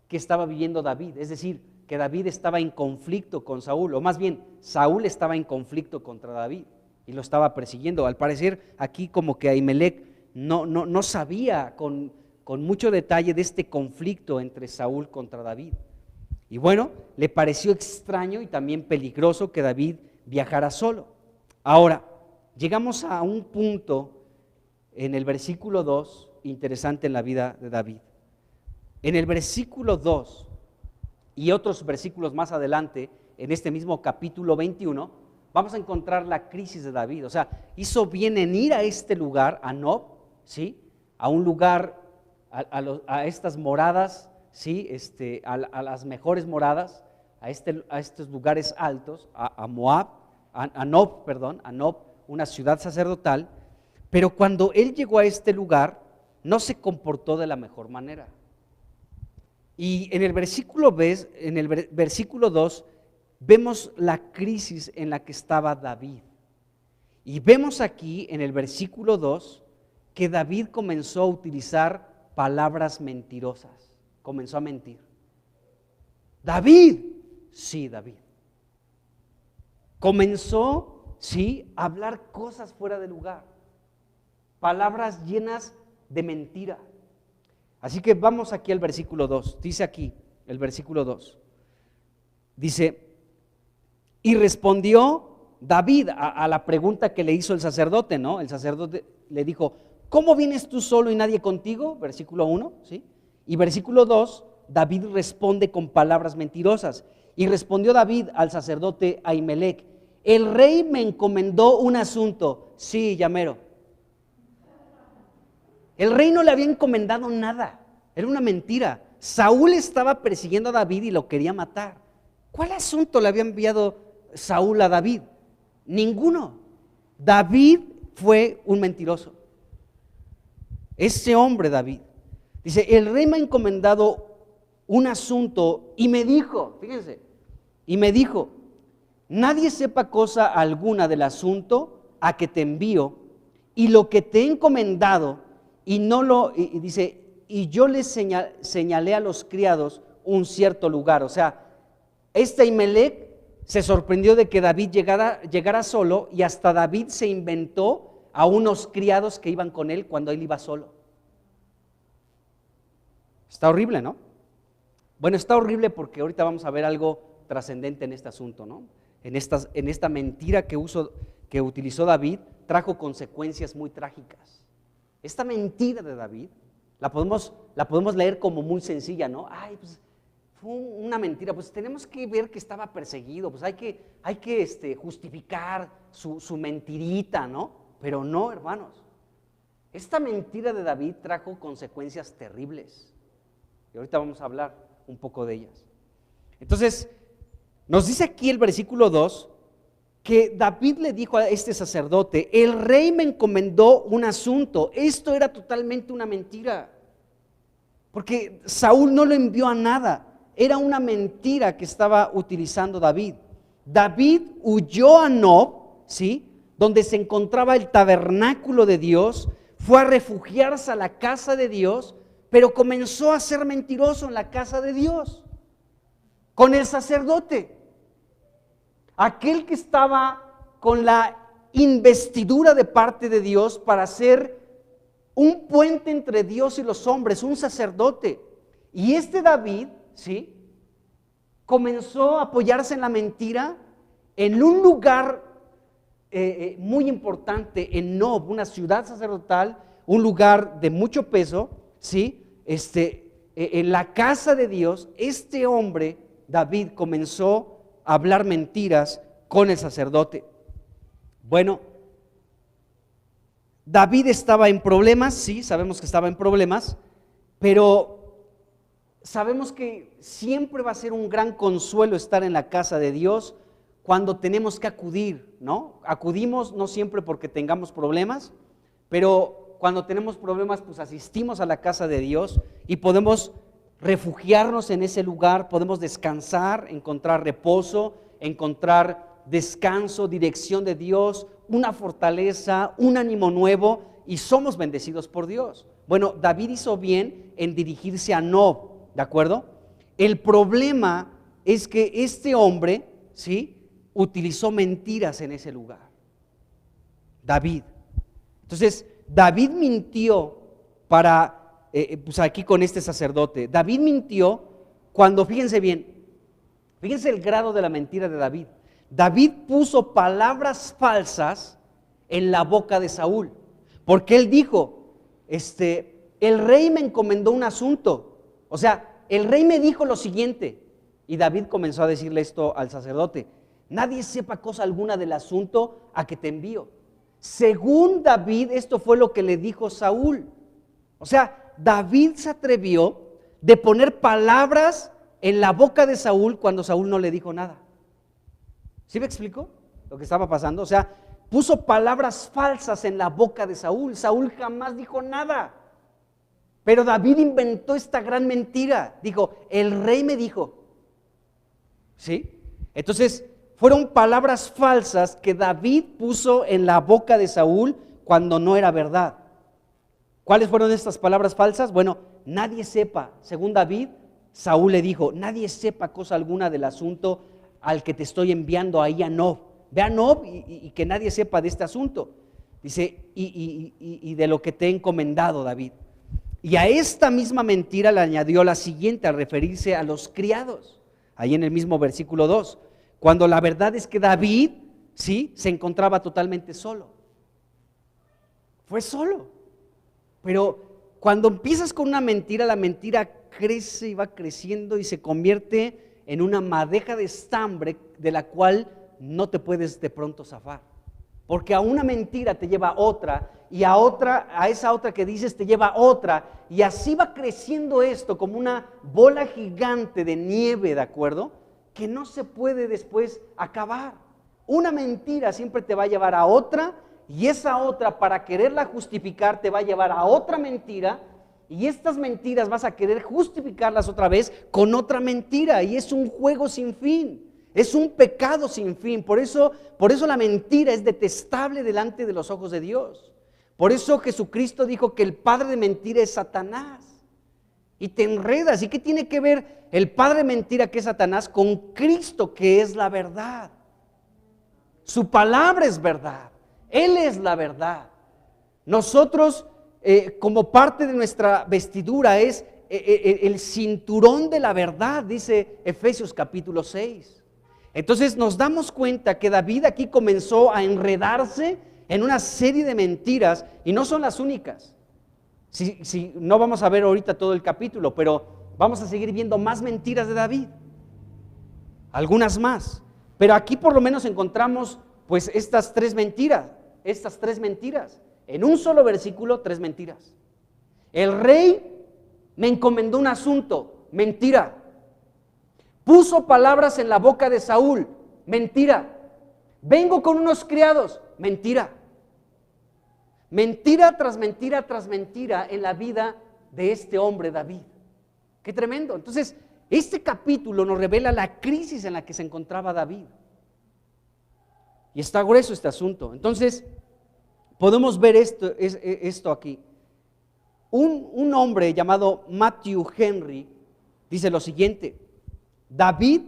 que estaba viviendo David, es decir, que David estaba en conflicto con Saúl, o más bien, Saúl estaba en conflicto contra David y lo estaba persiguiendo. Al parecer, aquí como que Ahimelech no sabía con mucho detalle de este conflicto entre Saúl contra David. Y bueno, le pareció extraño y también peligroso que David viajara solo. Ahora, llegamos a un punto en el versículo 2 interesante en la vida de David. En el versículo 2 y otros versículos más adelante, en este mismo capítulo 21, vamos a encontrar la crisis de David. O sea, hizo bien en ir a este lugar, a Nob, ¿sí? A un lugar, a estas moradas, ¿sí? A las mejores moradas, a estos lugares altos, a Moab, a Nob, una ciudad sacerdotal. Pero cuando él llegó a este lugar, no se comportó de la mejor manera. Y en el versículo 2 vemos la crisis en la que estaba David. Y vemos aquí en el versículo 2 que David comenzó a utilizar palabras mentirosas. Comenzó a mentir. David, sí, David. Comenzó, sí, a hablar cosas fuera de lugar. Palabras llenas de mentira. Así que vamos aquí al versículo 2. Dice aquí el versículo 2. Dice: y respondió David a la pregunta que le hizo el sacerdote, ¿no? El sacerdote le dijo: ¿cómo vienes tú solo y nadie contigo? Versículo 1, ¿sí? Y versículo 2, David responde con palabras mentirosas. Y respondió David al sacerdote Ahimelech: el rey me encomendó un asunto. Sí, llamero. El rey no le había encomendado nada, era una mentira. Saúl estaba persiguiendo a David y lo quería matar. ¿Cuál asunto le había enviado Saúl a David? Ninguno. David fue un mentiroso. Ese hombre David. Dice: el rey me ha encomendado un asunto y me dijo, fíjense, nadie sepa cosa alguna del asunto a que te envío y lo que te he encomendado. Y yo le señalé a los criados un cierto lugar. O sea, Ahimelech se sorprendió de que David llegara solo, y hasta David se inventó a unos criados que iban con él cuando él iba solo. Está horrible, ¿no? Bueno, está horrible porque ahorita vamos a ver algo trascendente en este asunto, ¿no? En esta mentira que utilizó David, trajo consecuencias muy trágicas. Esta mentira de David la podemos leer como muy sencilla, ¿no? Ay, pues fue una mentira, pues tenemos que ver que estaba perseguido, pues hay que justificar su mentirita, ¿no? Pero no, hermanos, esta mentira de David trajo consecuencias terribles, y ahorita vamos a hablar un poco de ellas. Entonces, nos dice aquí el versículo 2, que David le dijo a este sacerdote: el rey me encomendó un asunto. Esto era totalmente una mentira, porque Saúl no lo envió a nada. Era una mentira que estaba utilizando David. David huyó a Nob, ¿sí?, donde se encontraba el tabernáculo de Dios, fue a refugiarse a la casa de Dios, pero comenzó a ser mentiroso en la casa de Dios, con el sacerdote, aquel que estaba con la investidura de parte de Dios para ser un puente entre Dios y los hombres, un sacerdote. Y este David, ¿sí?, comenzó a apoyarse en la mentira en un lugar muy importante, en Nob, una ciudad sacerdotal, un lugar de mucho peso, ¿sí? En la casa de Dios, este hombre, David, comenzó a hablar mentiras con el sacerdote. Bueno, David estaba en problemas, sí, sabemos que estaba en problemas, pero sabemos que siempre va a ser un gran consuelo estar en la casa de Dios cuando tenemos que acudir, ¿no? Acudimos no siempre porque tengamos problemas, pero cuando tenemos problemas, pues asistimos a la casa de Dios y podemos refugiarnos en ese lugar, podemos descansar, encontrar reposo, encontrar descanso, dirección de Dios, una fortaleza, un ánimo nuevo, y somos bendecidos por Dios. Bueno, David hizo bien en dirigirse a Nob, ¿de acuerdo? El problema es que este hombre, ¿sí?, utilizó mentiras en ese lugar. David. Entonces, David mintió para, pues aquí con este sacerdote. David mintió cuando, fíjense bien, fíjense el grado de la mentira de David. David puso palabras falsas en la boca de Saúl, porque él dijo, el rey me encomendó un asunto. O sea, el rey me dijo lo siguiente, y David comenzó a decirle esto al sacerdote: nadie sepa cosa alguna del asunto a que te envío. Según David, esto fue lo que le dijo Saúl. O sea, David se atrevió de poner palabras en la boca de Saúl cuando Saúl no le dijo nada. ¿Sí me explico lo que estaba pasando? O sea, puso palabras falsas en la boca de Saúl. Saúl jamás dijo nada. Pero David inventó esta gran mentira. Dijo, el rey me dijo. ¿Sí? Entonces, fueron palabras falsas que David puso en la boca de Saúl cuando no era verdad. ¿Cuáles fueron estas palabras falsas? Bueno, nadie sepa. Según David, Saúl le dijo, nadie sepa cosa alguna del asunto al que te estoy enviando ahí a Nob. Ve a Nob y que nadie sepa de este asunto. Dice, y de lo que te he encomendado, David. Y a esta misma mentira le añadió la siguiente al referirse a los criados. Ahí en el mismo versículo 2. Cuando la verdad es que David, sí, se encontraba totalmente solo. Fue solo. Pero cuando empiezas con una mentira, la mentira crece y va creciendo y se convierte en una madeja de estambre de la cual no te puedes de pronto zafar. Porque a una mentira te lleva a otra, y a otra, a esa otra que dices te lleva a otra, y así va creciendo esto como una bola gigante de nieve, ¿de acuerdo?, que no se puede después acabar. Una mentira siempre te va a llevar a otra, y esa otra, para quererla justificar, te va a llevar a otra mentira, y estas mentiras vas a querer justificarlas otra vez con otra mentira, y es un juego sin fin, es un pecado sin fin. Por eso la mentira es detestable delante de los ojos de Dios. Por eso Jesucristo dijo que el padre de mentira es Satanás. Y te enredas. ¿Y qué tiene que ver el padre de mentira, que es Satanás, con Cristo, que es la verdad? Su palabra es verdad. Él es la verdad. Nosotros, como parte de nuestra vestidura, es el cinturón de la verdad, dice Efesios capítulo 6. Entonces nos damos cuenta que David aquí comenzó a enredarse en una serie de mentiras, y no son las únicas. Si no vamos a ver ahorita todo el capítulo, pero vamos a seguir viendo más mentiras de David, algunas más. Pero aquí por lo menos encontramos pues estas tres mentiras, en un solo versículo, 3 mentiras. El rey me encomendó un asunto, mentira. Puso palabras en la boca de Saúl, mentira. Vengo con unos criados, mentira. Mentira tras mentira tras mentira en la vida de este hombre David. Qué tremendo. Entonces, este capítulo nos revela la crisis en la que se encontraba David. Y está grueso este asunto. Entonces, podemos ver esto aquí. Un hombre llamado Matthew Henry dice lo siguiente: David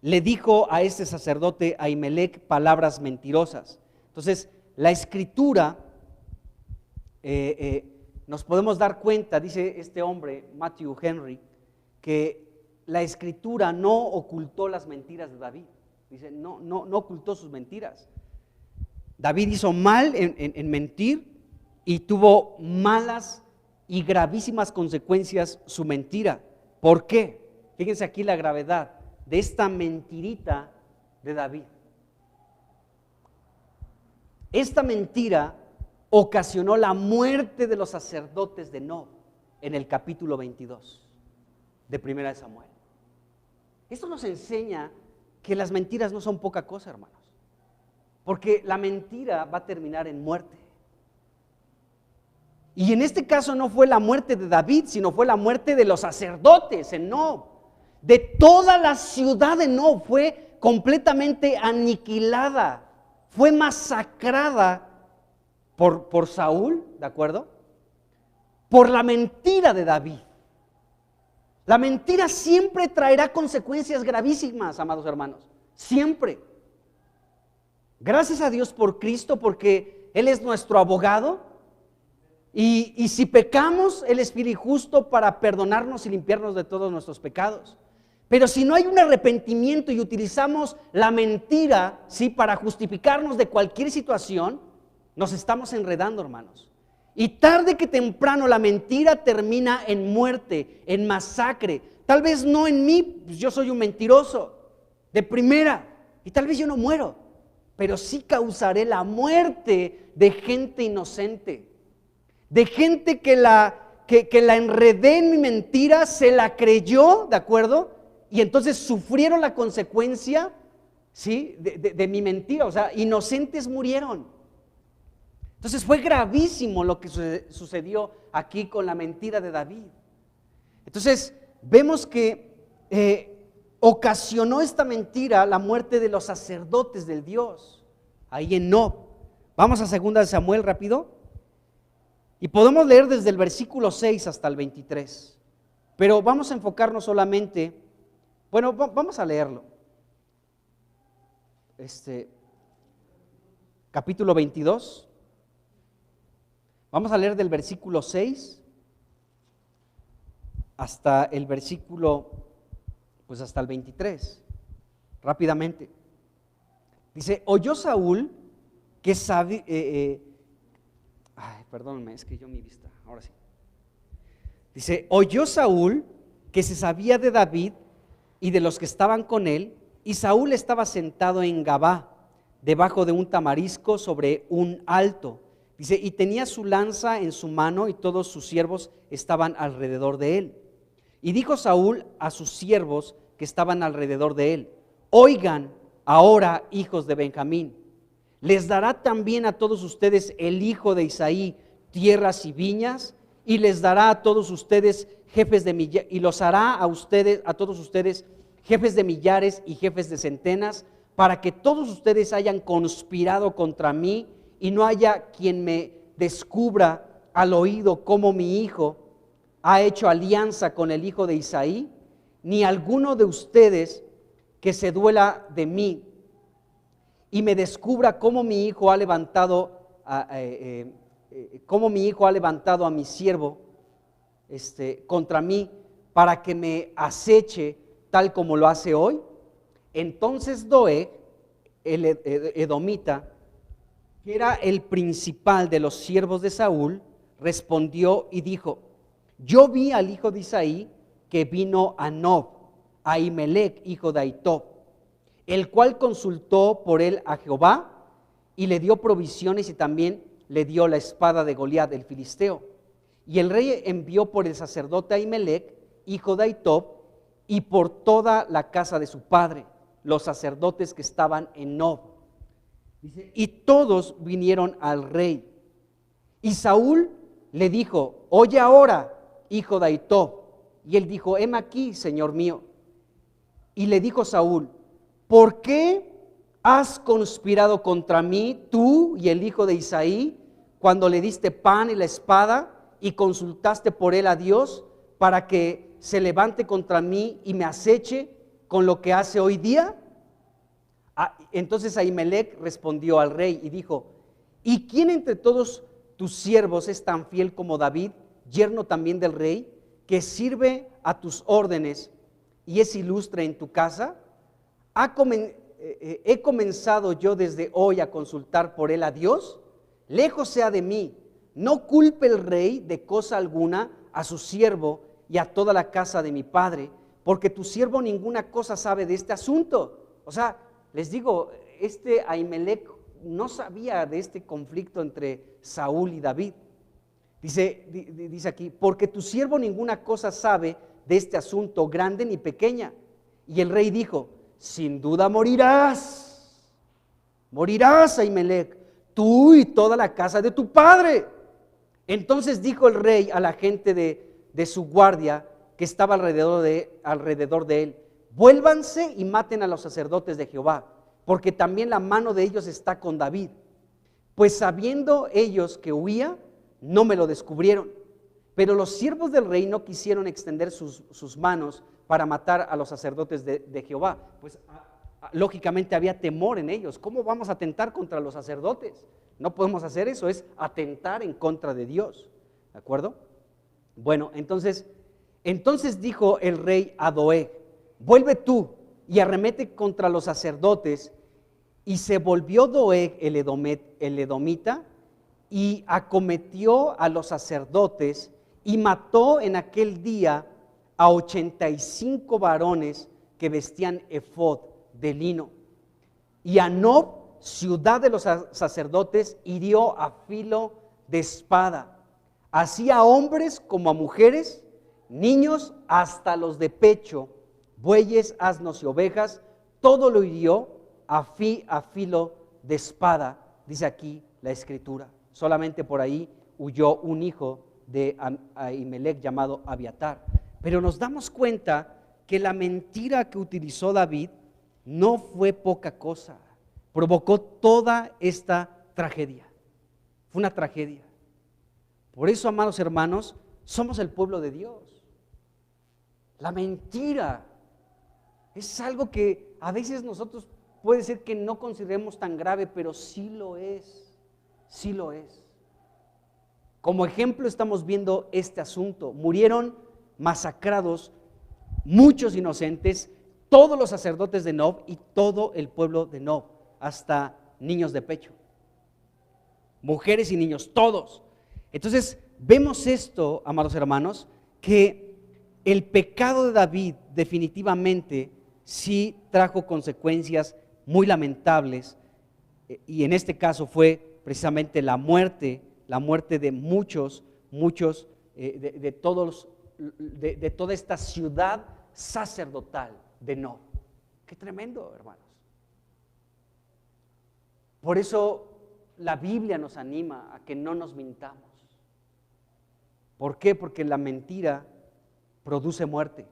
le dijo a este sacerdote Ahimelech palabras mentirosas. Entonces, la escritura nos podemos dar cuenta, dice este hombre, Matthew Henry, que la Escritura no ocultó las mentiras de David. Dice, no ocultó sus mentiras. David hizo mal en mentir y tuvo malas y gravísimas consecuencias su mentira. ¿Por qué? Fíjense aquí la gravedad de esta mentirita de David. Esta mentira ocasionó la muerte de los sacerdotes de Nob en el capítulo 22 de Primera de Samuel. Esto nos enseña que las mentiras no son poca cosa, hermanos, porque la mentira va a terminar en muerte. Y en este caso no fue la muerte de David, sino fue la muerte de los sacerdotes en Nob. De toda la ciudad de Nob fue completamente aniquilada, fue masacrada por Saúl, ¿de acuerdo? Por la mentira de David. La mentira siempre traerá consecuencias gravísimas, amados hermanos, siempre. Gracias a Dios por Cristo, porque Él es nuestro abogado. Y si pecamos, Él es fiel y justo para perdonarnos y limpiarnos de todos nuestros pecados. Pero si no hay un arrepentimiento y utilizamos la mentira, ¿sí?, para justificarnos de cualquier situación, nos estamos enredando, hermanos. Y tarde que temprano la mentira termina en muerte, en masacre. Tal vez no en mí, pues yo soy un mentiroso de primera y tal vez yo no muero, pero sí causaré la muerte de gente inocente, de gente que la enredé en mi mentira, se la creyó, ¿de acuerdo? Y entonces sufrieron la consecuencia, ¿sí?, de mi mentira. O sea, inocentes murieron. Entonces fue gravísimo lo que sucedió aquí con la mentira de David. Entonces vemos que ocasionó esta mentira la muerte de los sacerdotes del Dios, ahí en Nob. Vamos a 2 de Samuel rápido. Y podemos leer desde el versículo 6 hasta el 23. Pero vamos a enfocarnos solamente, bueno, vamos a leerlo. Capítulo 22. Vamos a leer del versículo 6 hasta el versículo, pues hasta el 23, rápidamente. Dice, oyó Saúl que sabía, perdónenme, es que yo mi vista, ahora sí. Dice, oyó Saúl que se sabía de David y de los que estaban con él, y Saúl estaba sentado en Gabá, debajo de un tamarisco sobre un alto. Dice, y tenía su lanza en su mano y todos sus siervos estaban alrededor de él. Y dijo Saúl a sus siervos que estaban alrededor de él, oigan ahora, hijos de Benjamín, les dará también a todos ustedes el hijo de Isaí tierras y viñas, y les dará a todos ustedes jefes de millares, y los hará a todos ustedes jefes de millares y jefes de centenas, para que todos ustedes hayan conspirado contra mí, y no haya quien me descubra al oído cómo mi hijo ha hecho alianza con el hijo de Isaí, ni alguno de ustedes que se duela de mí y me descubra cómo mi hijo ha levantado a mi siervo contra mí, para que me aceche tal como lo hace hoy. Entonces Doeg, el edomita, que era el principal de los siervos de Saúl, respondió y dijo, yo vi al hijo de Isaí que vino a Nob, a Ahimelech, hijo de Ahitob, el cual consultó por él a Jehová y le dio provisiones y también le dio la espada de Goliat el filisteo. Y el rey envió por el sacerdote Ahimelech, hijo de Ahitob, y por toda la casa de su padre, los sacerdotes que estaban en Nob. Dice, y todos vinieron al rey. Y Saúl le dijo, oye ahora, hijo de Ahitob. Y él dijo, heme aquí, señor mío. Y le dijo Saúl, ¿por qué has conspirado contra mí, tú y el hijo de Isaí, cuando le diste pan y la espada y consultaste por él a Dios para que se levante contra mí y me aceche con lo que hace hoy día? Entonces Ahimelech respondió al rey y dijo, ¿y quién entre todos tus siervos es tan fiel como David, yerno también del rey, que sirve a tus órdenes y es ilustre en tu casa? He comenzado yo desde hoy a consultar por él a Dios. Lejos sea de mí, no culpe el rey de cosa alguna a su siervo y a toda la casa de mi padre, porque tu siervo ninguna cosa sabe de este asunto. O sea, les digo, Ahimelech no sabía de este conflicto entre Saúl y David. Dice aquí, porque tu siervo ninguna cosa sabe de este asunto, grande ni pequeña. Y el rey dijo, sin duda morirás, Ahimelech, tú y toda la casa de tu padre. Entonces dijo el rey a la gente de su guardia que estaba alrededor de él, vuélvanse y maten a los sacerdotes de Jehová, porque también la mano de ellos está con David. Pues sabiendo ellos que huía, no me lo descubrieron. Pero los siervos del rey no quisieron extender sus manos para matar a los sacerdotes de Jehová. Pues lógicamente había temor en ellos. ¿Cómo vamos a atentar contra los sacerdotes? No podemos hacer eso, es atentar en contra de Dios. ¿De acuerdo? Bueno, entonces dijo el rey a Doeg, vuelve tú y arremete contra los sacerdotes. Y se volvió Doeg el edomita y acometió a los sacerdotes y mató en aquel día a 85 varones que vestían efod de lino. Y a Nob, ciudad de los sacerdotes, hirió a filo de espada, así a hombres como a mujeres, niños hasta los de pecho, bueyes, asnos y ovejas, todo lo hirió a filo de espada, dice aquí la escritura. Solamente por ahí huyó un hijo de Ahimelech llamado Abiatar. Pero nos damos cuenta que la mentira que utilizó David no fue poca cosa, provocó toda esta tragedia. Fue una tragedia. Por eso, amados hermanos, somos el pueblo de Dios. La mentira es algo que a veces nosotros puede ser que no consideremos tan grave, pero sí lo es, sí lo es. Como ejemplo estamos viendo este asunto. Murieron masacrados muchos inocentes, todos los sacerdotes de Nob y todo el pueblo de Nob, hasta niños de pecho, mujeres y niños, todos. Entonces vemos esto, amados hermanos, que el pecado de David definitivamente sí trajo consecuencias muy lamentables, y en este caso fue precisamente la muerte de muchos, de toda esta ciudad sacerdotal de Nob. Qué tremendo, hermanos. Por eso la Biblia nos anima a que no nos mintamos. ¿Por qué? Porque la mentira produce muerte.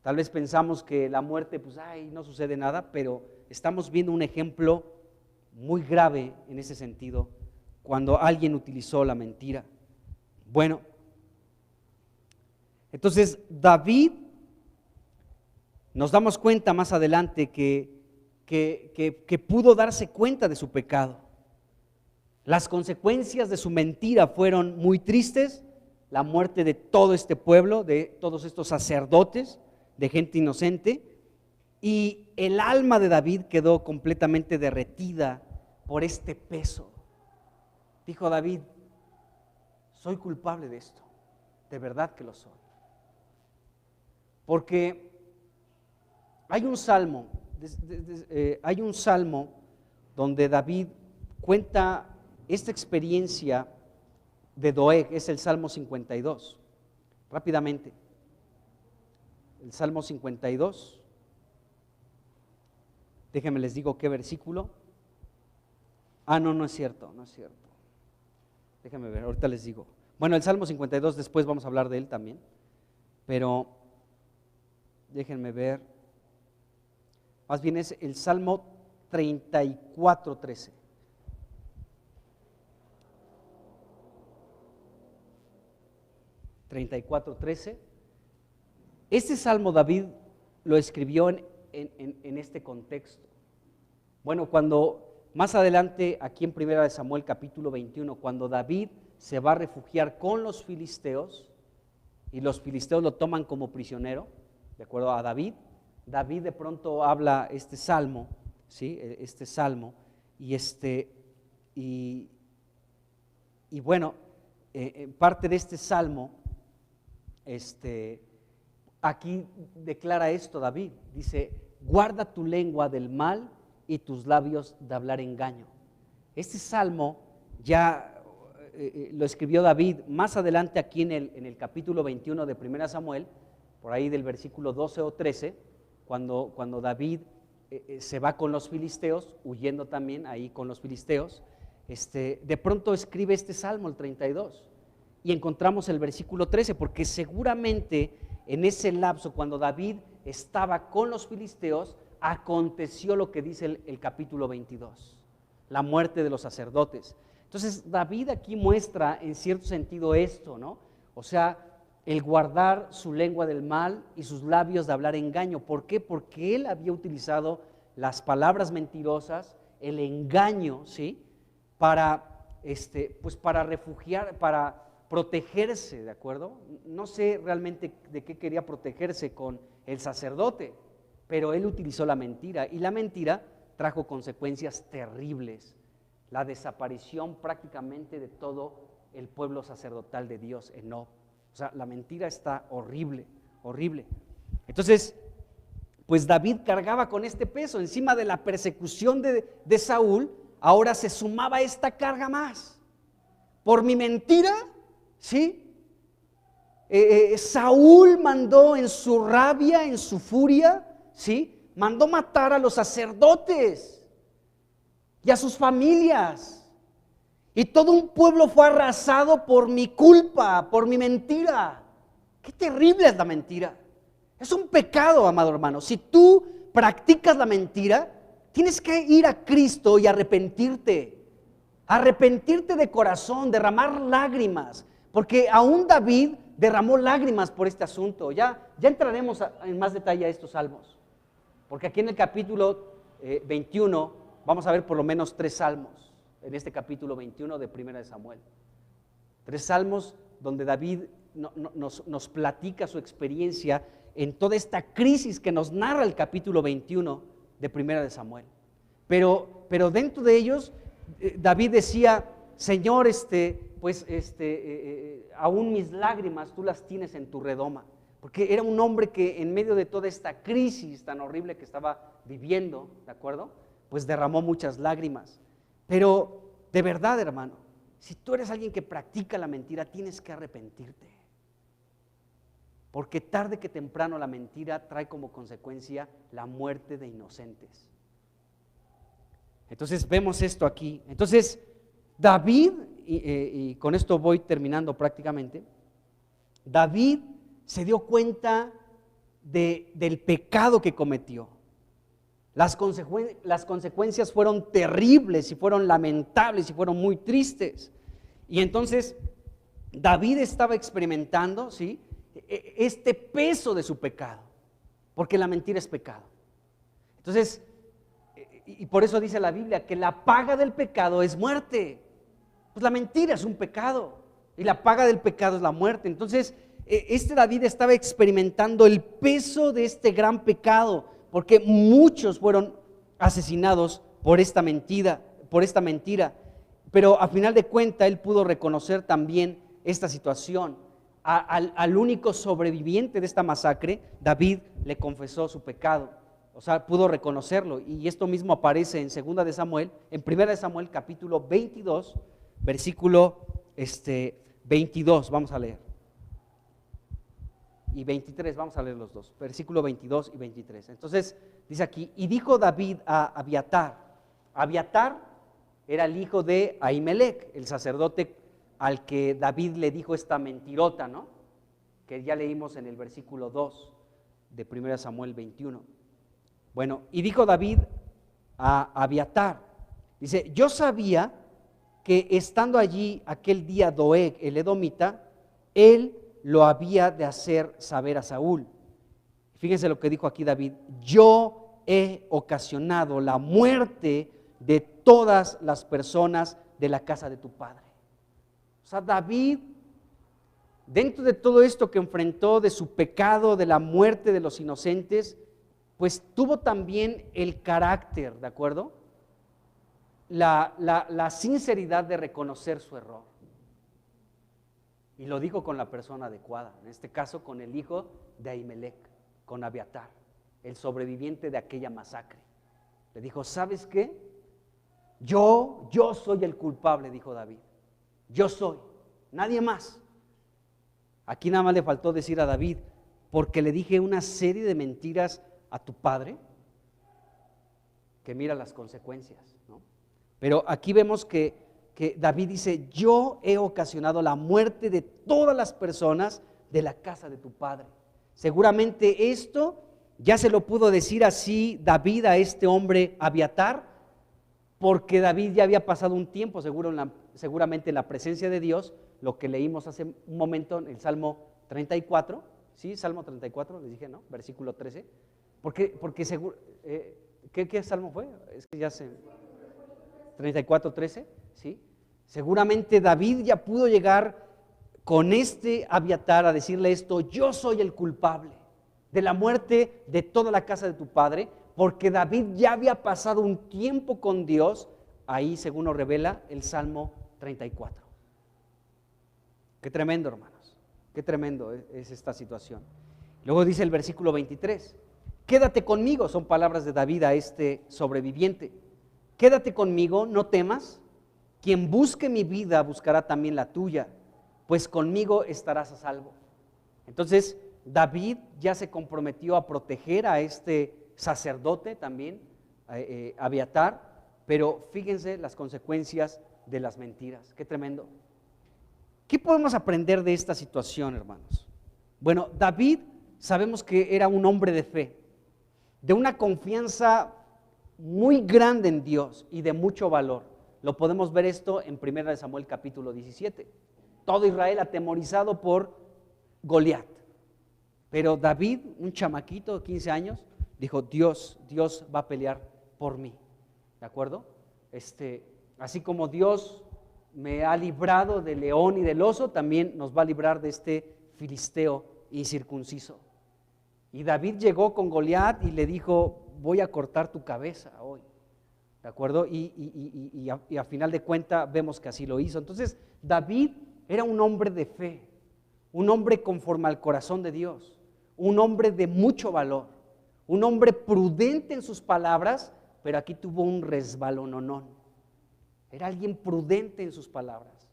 Tal vez pensamos que la muerte, pues, no sucede nada, pero estamos viendo un ejemplo muy grave en ese sentido, cuando alguien utilizó la mentira. Bueno, entonces David, nos damos cuenta más adelante que pudo darse cuenta de su pecado. Las consecuencias de su mentira fueron muy tristes, la muerte de todo este pueblo, de todos estos sacerdotes, de gente inocente, y el alma de David quedó completamente derretida por este peso. Dijo David, soy culpable de esto, de verdad que lo soy. Porque hay un salmo donde David cuenta esta experiencia de Doeg, es el Salmo 52. Rápidamente, el Salmo 52, déjenme les digo qué versículo. No es cierto. Déjenme ver, ahorita les digo. Bueno, el Salmo 52, después vamos a hablar de él también, pero déjenme ver. Más bien es el Salmo 34:13. Este salmo David lo escribió en este contexto. Bueno, cuando más adelante, aquí en 1 Samuel capítulo 21, cuando David se va a refugiar con los filisteos, y los filisteos lo toman como prisionero, de acuerdo a David, David de pronto habla este salmo, ¿sí? Este salmo, y bueno, parte de este salmo, aquí declara esto David, dice: guarda tu lengua del mal y tus labios de hablar engaño. Este salmo ya lo escribió David más adelante aquí en el capítulo 21 de 1 Samuel, por ahí del versículo 12 o 13, cuando David se va con los filisteos, huyendo también ahí con los filisteos, de pronto escribe este salmo, el 32, y encontramos el versículo 13, porque seguramente en ese lapso, cuando David estaba con los filisteos, aconteció lo que dice el capítulo 22, la muerte de los sacerdotes. Entonces David aquí muestra en cierto sentido esto, ¿no? O sea, el guardar su lengua del mal y sus labios de hablar engaño. ¿Por qué? Porque él había utilizado las palabras mentirosas, el engaño, ¿sí? Pues para refugiar, para protegerse, ¿de acuerdo? No sé realmente de qué quería protegerse con el sacerdote, pero él utilizó la mentira, y la mentira trajo consecuencias terribles, la desaparición prácticamente de todo el pueblo sacerdotal de Dios en Nob. O sea, la mentira está horrible, horrible. Entonces, pues David cargaba con este peso, encima de la persecución de Saúl, ahora se sumaba esta carga más. Por mi mentira, ¿sí? Saúl mandó en su rabia, en su furia, ¿sí? Mandó matar a los sacerdotes y a sus familias. Y todo un pueblo fue arrasado por mi culpa, por mi mentira. Qué terrible es la mentira. Es un pecado, amado hermano. Si tú practicas la mentira, tienes que ir a Cristo y arrepentirte de corazón, derramar lágrimas, porque aún David derramó lágrimas por este asunto. Ya entraremos en más detalle a estos salmos, porque aquí en el capítulo 21 vamos a ver por lo menos 3 salmos, en este capítulo 21 de 1 Samuel. 3 salmos donde David nos platica su experiencia en toda esta crisis que nos narra el capítulo 21 de 1 Samuel. Pero dentro de ellos, David decía: Señor, aún mis lágrimas tú las tienes en tu redoma. Porque era un hombre que en medio de toda esta crisis tan horrible que estaba viviendo, ¿de acuerdo? Pues derramó muchas lágrimas. Pero de verdad, hermano, si tú eres alguien que practica la mentira, tienes que arrepentirte. Porque tarde que temprano la mentira trae como consecuencia la muerte de inocentes. Entonces vemos esto aquí. Entonces David, y con esto voy terminando prácticamente, David se dio cuenta del pecado que cometió. Las consecuencias fueron terribles y fueron lamentables y fueron muy tristes. Y entonces David estaba experimentando, ¿sí?, este peso de su pecado, porque la mentira es pecado. Entonces, y por eso dice la Biblia que la paga del pecado es muerte. Pues la mentira es un pecado y la paga del pecado es la muerte. Entonces, David estaba experimentando el peso de este gran pecado, porque muchos fueron asesinados por esta mentira. Pero a final de cuentas él pudo reconocer también esta situación. Al único sobreviviente de esta masacre, David le confesó su pecado. O sea, pudo reconocerlo, y esto mismo aparece en 2 de Samuel, en 1 de Samuel capítulo 22, versículo 22, vamos a leer. Y 23, vamos a leer los dos, versículo 22 y 23. Entonces dice aquí: y dijo David a Abiatar. Abiatar era el hijo de Ahimelech, el sacerdote al que David le dijo esta mentirota, ¿no?, que ya leímos en el versículo 2 de 1 Samuel 21. Bueno, y dijo David a Abiatar, dice: yo sabía que estando allí aquel día Doeg el edomita, él lo había de hacer saber a Saúl. Fíjense lo que dijo aquí David: yo he ocasionado la muerte de todas las personas de la casa de tu padre. O sea, David, dentro de todo esto que enfrentó de su pecado, de la muerte de los inocentes, pues tuvo también el carácter, ¿de acuerdo? La sinceridad de reconocer su error. Y lo dijo con la persona adecuada, en este caso con el hijo de Ahimelech, con Abiatar, el sobreviviente de aquella masacre. Le dijo, ¿sabes qué? Yo soy el culpable, dijo David. Yo soy, nadie más. Aquí nada más le faltó decir a David, porque le dije una serie de mentiras a tu padre, que mira las consecuencias, ¿no? Pero aquí vemos que David dice, yo he ocasionado la muerte de todas las personas de la casa de tu padre. Seguramente esto ya se lo pudo decir así David a este hombre Abiatar, porque David ya había pasado un tiempo seguramente en la presencia de Dios, lo que leímos hace un momento en el Salmo 34, ¿sí? Salmo 34, les dije, ¿no? Versículo 13, porque seguro, ¿qué salmo fue? Es que ya se... 34:13, ¿sí? Seguramente David ya pudo llegar con este Abiatar a decirle esto, yo soy el culpable de la muerte de toda la casa de tu padre, porque David ya había pasado un tiempo con Dios, ahí según nos revela el Salmo 34. Qué tremendo, hermanos, qué tremendo es esta situación. Luego dice el versículo 23, quédate conmigo, son palabras de David a este sobreviviente. Quédate conmigo, no temas, quien busque mi vida buscará también la tuya, pues conmigo estarás a salvo. Entonces David ya se comprometió a proteger a este sacerdote también, Abiatar, pero fíjense las consecuencias de las mentiras, qué tremendo. ¿Qué podemos aprender de esta situación, hermanos? Bueno, David sabemos que era un hombre de fe, de una confianza muy grande en Dios y de mucho valor. Lo podemos ver esto en 1 Samuel capítulo 17. Todo Israel atemorizado por Goliat. Pero David, un chamaquito de 15 años, dijo, Dios va a pelear por mí. ¿De acuerdo? Así como Dios me ha librado del león y del oso, también nos va a librar de este filisteo incircunciso. Y David llegó con Goliat y le dijo, voy a cortar tu cabeza hoy, ¿de acuerdo? Y a final de cuentas vemos que así lo hizo. Entonces David era un hombre de fe, un hombre conforme al corazón de Dios, un hombre de mucho valor, un hombre prudente en sus palabras, pero aquí tuvo un resbalononón. Era alguien prudente en sus palabras.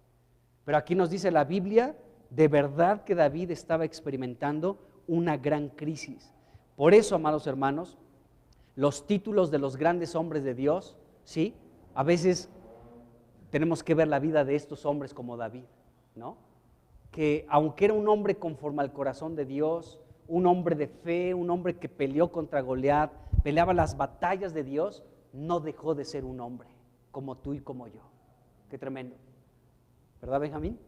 Pero aquí nos dice la Biblia, de verdad que David estaba experimentando una gran crisis. Por eso, amados hermanos, los títulos de los grandes hombres de Dios, ¿sí? A veces tenemos que ver la vida de estos hombres como David, ¿no? Que aunque era un hombre conforme al corazón de Dios, un hombre de fe, un hombre que peleó contra Goliat, peleaba las batallas de Dios, no dejó de ser un hombre como tú y como yo. Qué tremendo, ¿verdad, Benjamín?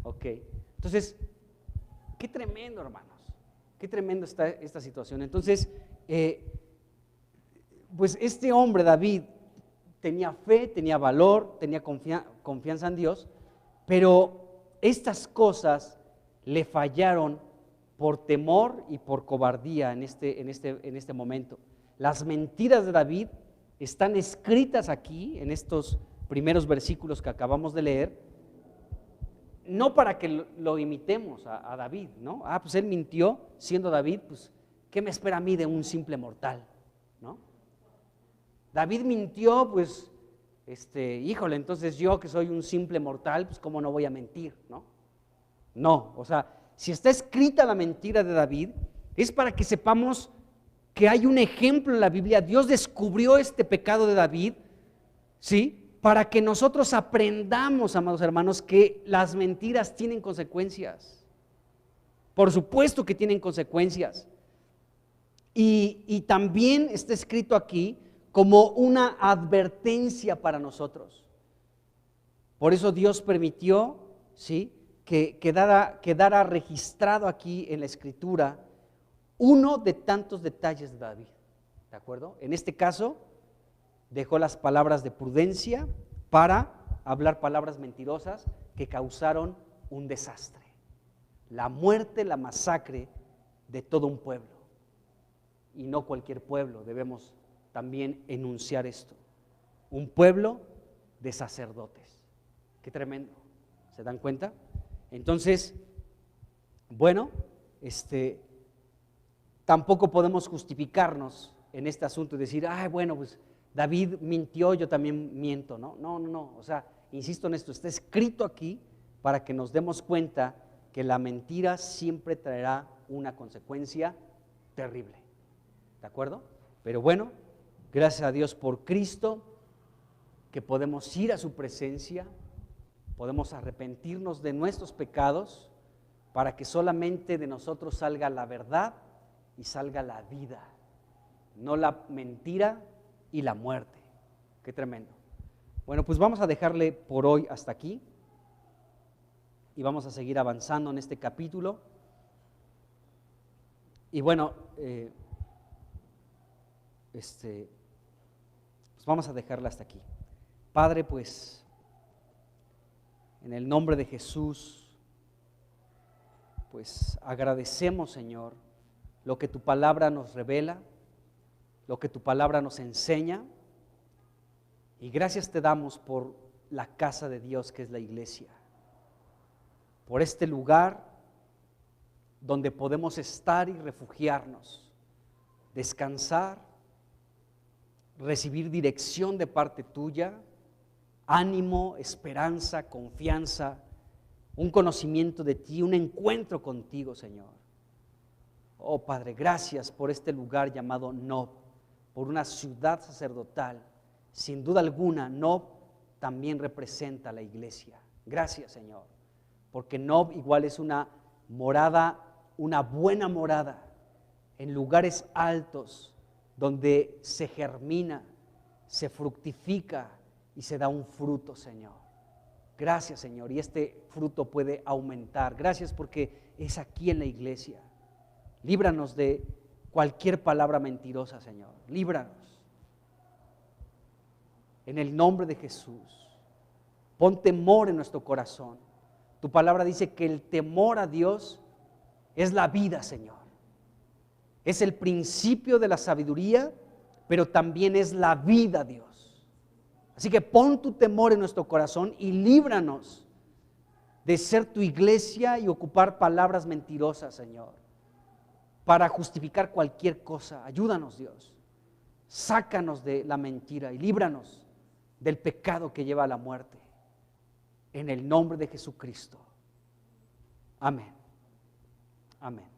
Ok, entonces, qué tremendo, hermanos, qué tremendo está esta situación. Entonces, pues este hombre David tenía fe, tenía valor, tenía confianza en Dios, pero estas cosas le fallaron por temor y por cobardía en este momento. Las mentiras de David están escritas aquí en estos primeros versículos que acabamos de leer, no para que lo imitemos a David, ¿no? Pues él mintió siendo David, pues ¿qué me espera a mí de un simple mortal? ¿No? David mintió, pues, híjole, entonces yo que soy un simple mortal, pues ¿cómo no voy a mentir? No, o sea, si está escrita la mentira de David, es para que sepamos que hay un ejemplo en la Biblia. Dios descubrió este pecado de David, ¿sí? Para que nosotros aprendamos, amados hermanos, que las mentiras tienen consecuencias. Por supuesto que tienen consecuencias. Y también está escrito aquí como una advertencia para nosotros. Por eso Dios permitió, ¿sí?, que quedara registrado aquí en la Escritura uno de tantos detalles de David, ¿de acuerdo? En este caso, dejó las palabras de prudencia para hablar palabras mentirosas que causaron un desastre, la muerte, la masacre de todo un pueblo. Y no cualquier pueblo, debemos también enunciar esto. Un pueblo de sacerdotes. Qué tremendo. ¿Se dan cuenta? Entonces, bueno, tampoco podemos justificarnos en este asunto y decir, bueno, pues David mintió, yo también miento, ¿no? No, o sea, insisto en esto, está escrito aquí para que nos demos cuenta que la mentira siempre traerá una consecuencia terrible, ¿de acuerdo? Pero bueno, gracias a Dios por Cristo, que podemos ir a su presencia, podemos arrepentirnos de nuestros pecados para que solamente de nosotros salga la verdad y salga la vida, no la mentira y la muerte. Qué tremendo. Bueno, pues vamos a dejarle por hoy hasta aquí y vamos a seguir avanzando en este capítulo. Y bueno, pues vamos a dejarla hasta aquí. Padre, pues en el nombre de Jesús, pues agradecemos, Señor, lo que tu palabra nos revela, lo que tu palabra nos enseña, y gracias te damos por la casa de Dios que es la iglesia, por este lugar donde podemos estar y refugiarnos, descansar, recibir dirección de parte tuya, ánimo, esperanza, confianza, un conocimiento de ti, un encuentro contigo, Señor. Oh Padre, gracias por este lugar llamado Nob, por una ciudad sacerdotal. Sin duda alguna, Nob también representa a la iglesia. Gracias, Señor, porque Nob igual es una morada, una buena morada, en lugares altos, donde se germina, se fructifica y se da un fruto, Señor. Gracias, Señor, y este fruto puede aumentar. Gracias porque es aquí en la iglesia. Líbranos de cualquier palabra mentirosa, Señor. Líbranos. En el nombre de Jesús. Pon temor en nuestro corazón. Tu palabra dice que el temor a Dios es la vida, Señor. Es el principio de la sabiduría, pero también es la vida, Dios. Así que pon tu temor en nuestro corazón y líbranos de ser tu iglesia y ocupar palabras mentirosas, Señor, para justificar cualquier cosa. Ayúdanos, Dios. Sácanos de la mentira y líbranos del pecado que lleva a la muerte. En el nombre de Jesucristo. Amén. Amén.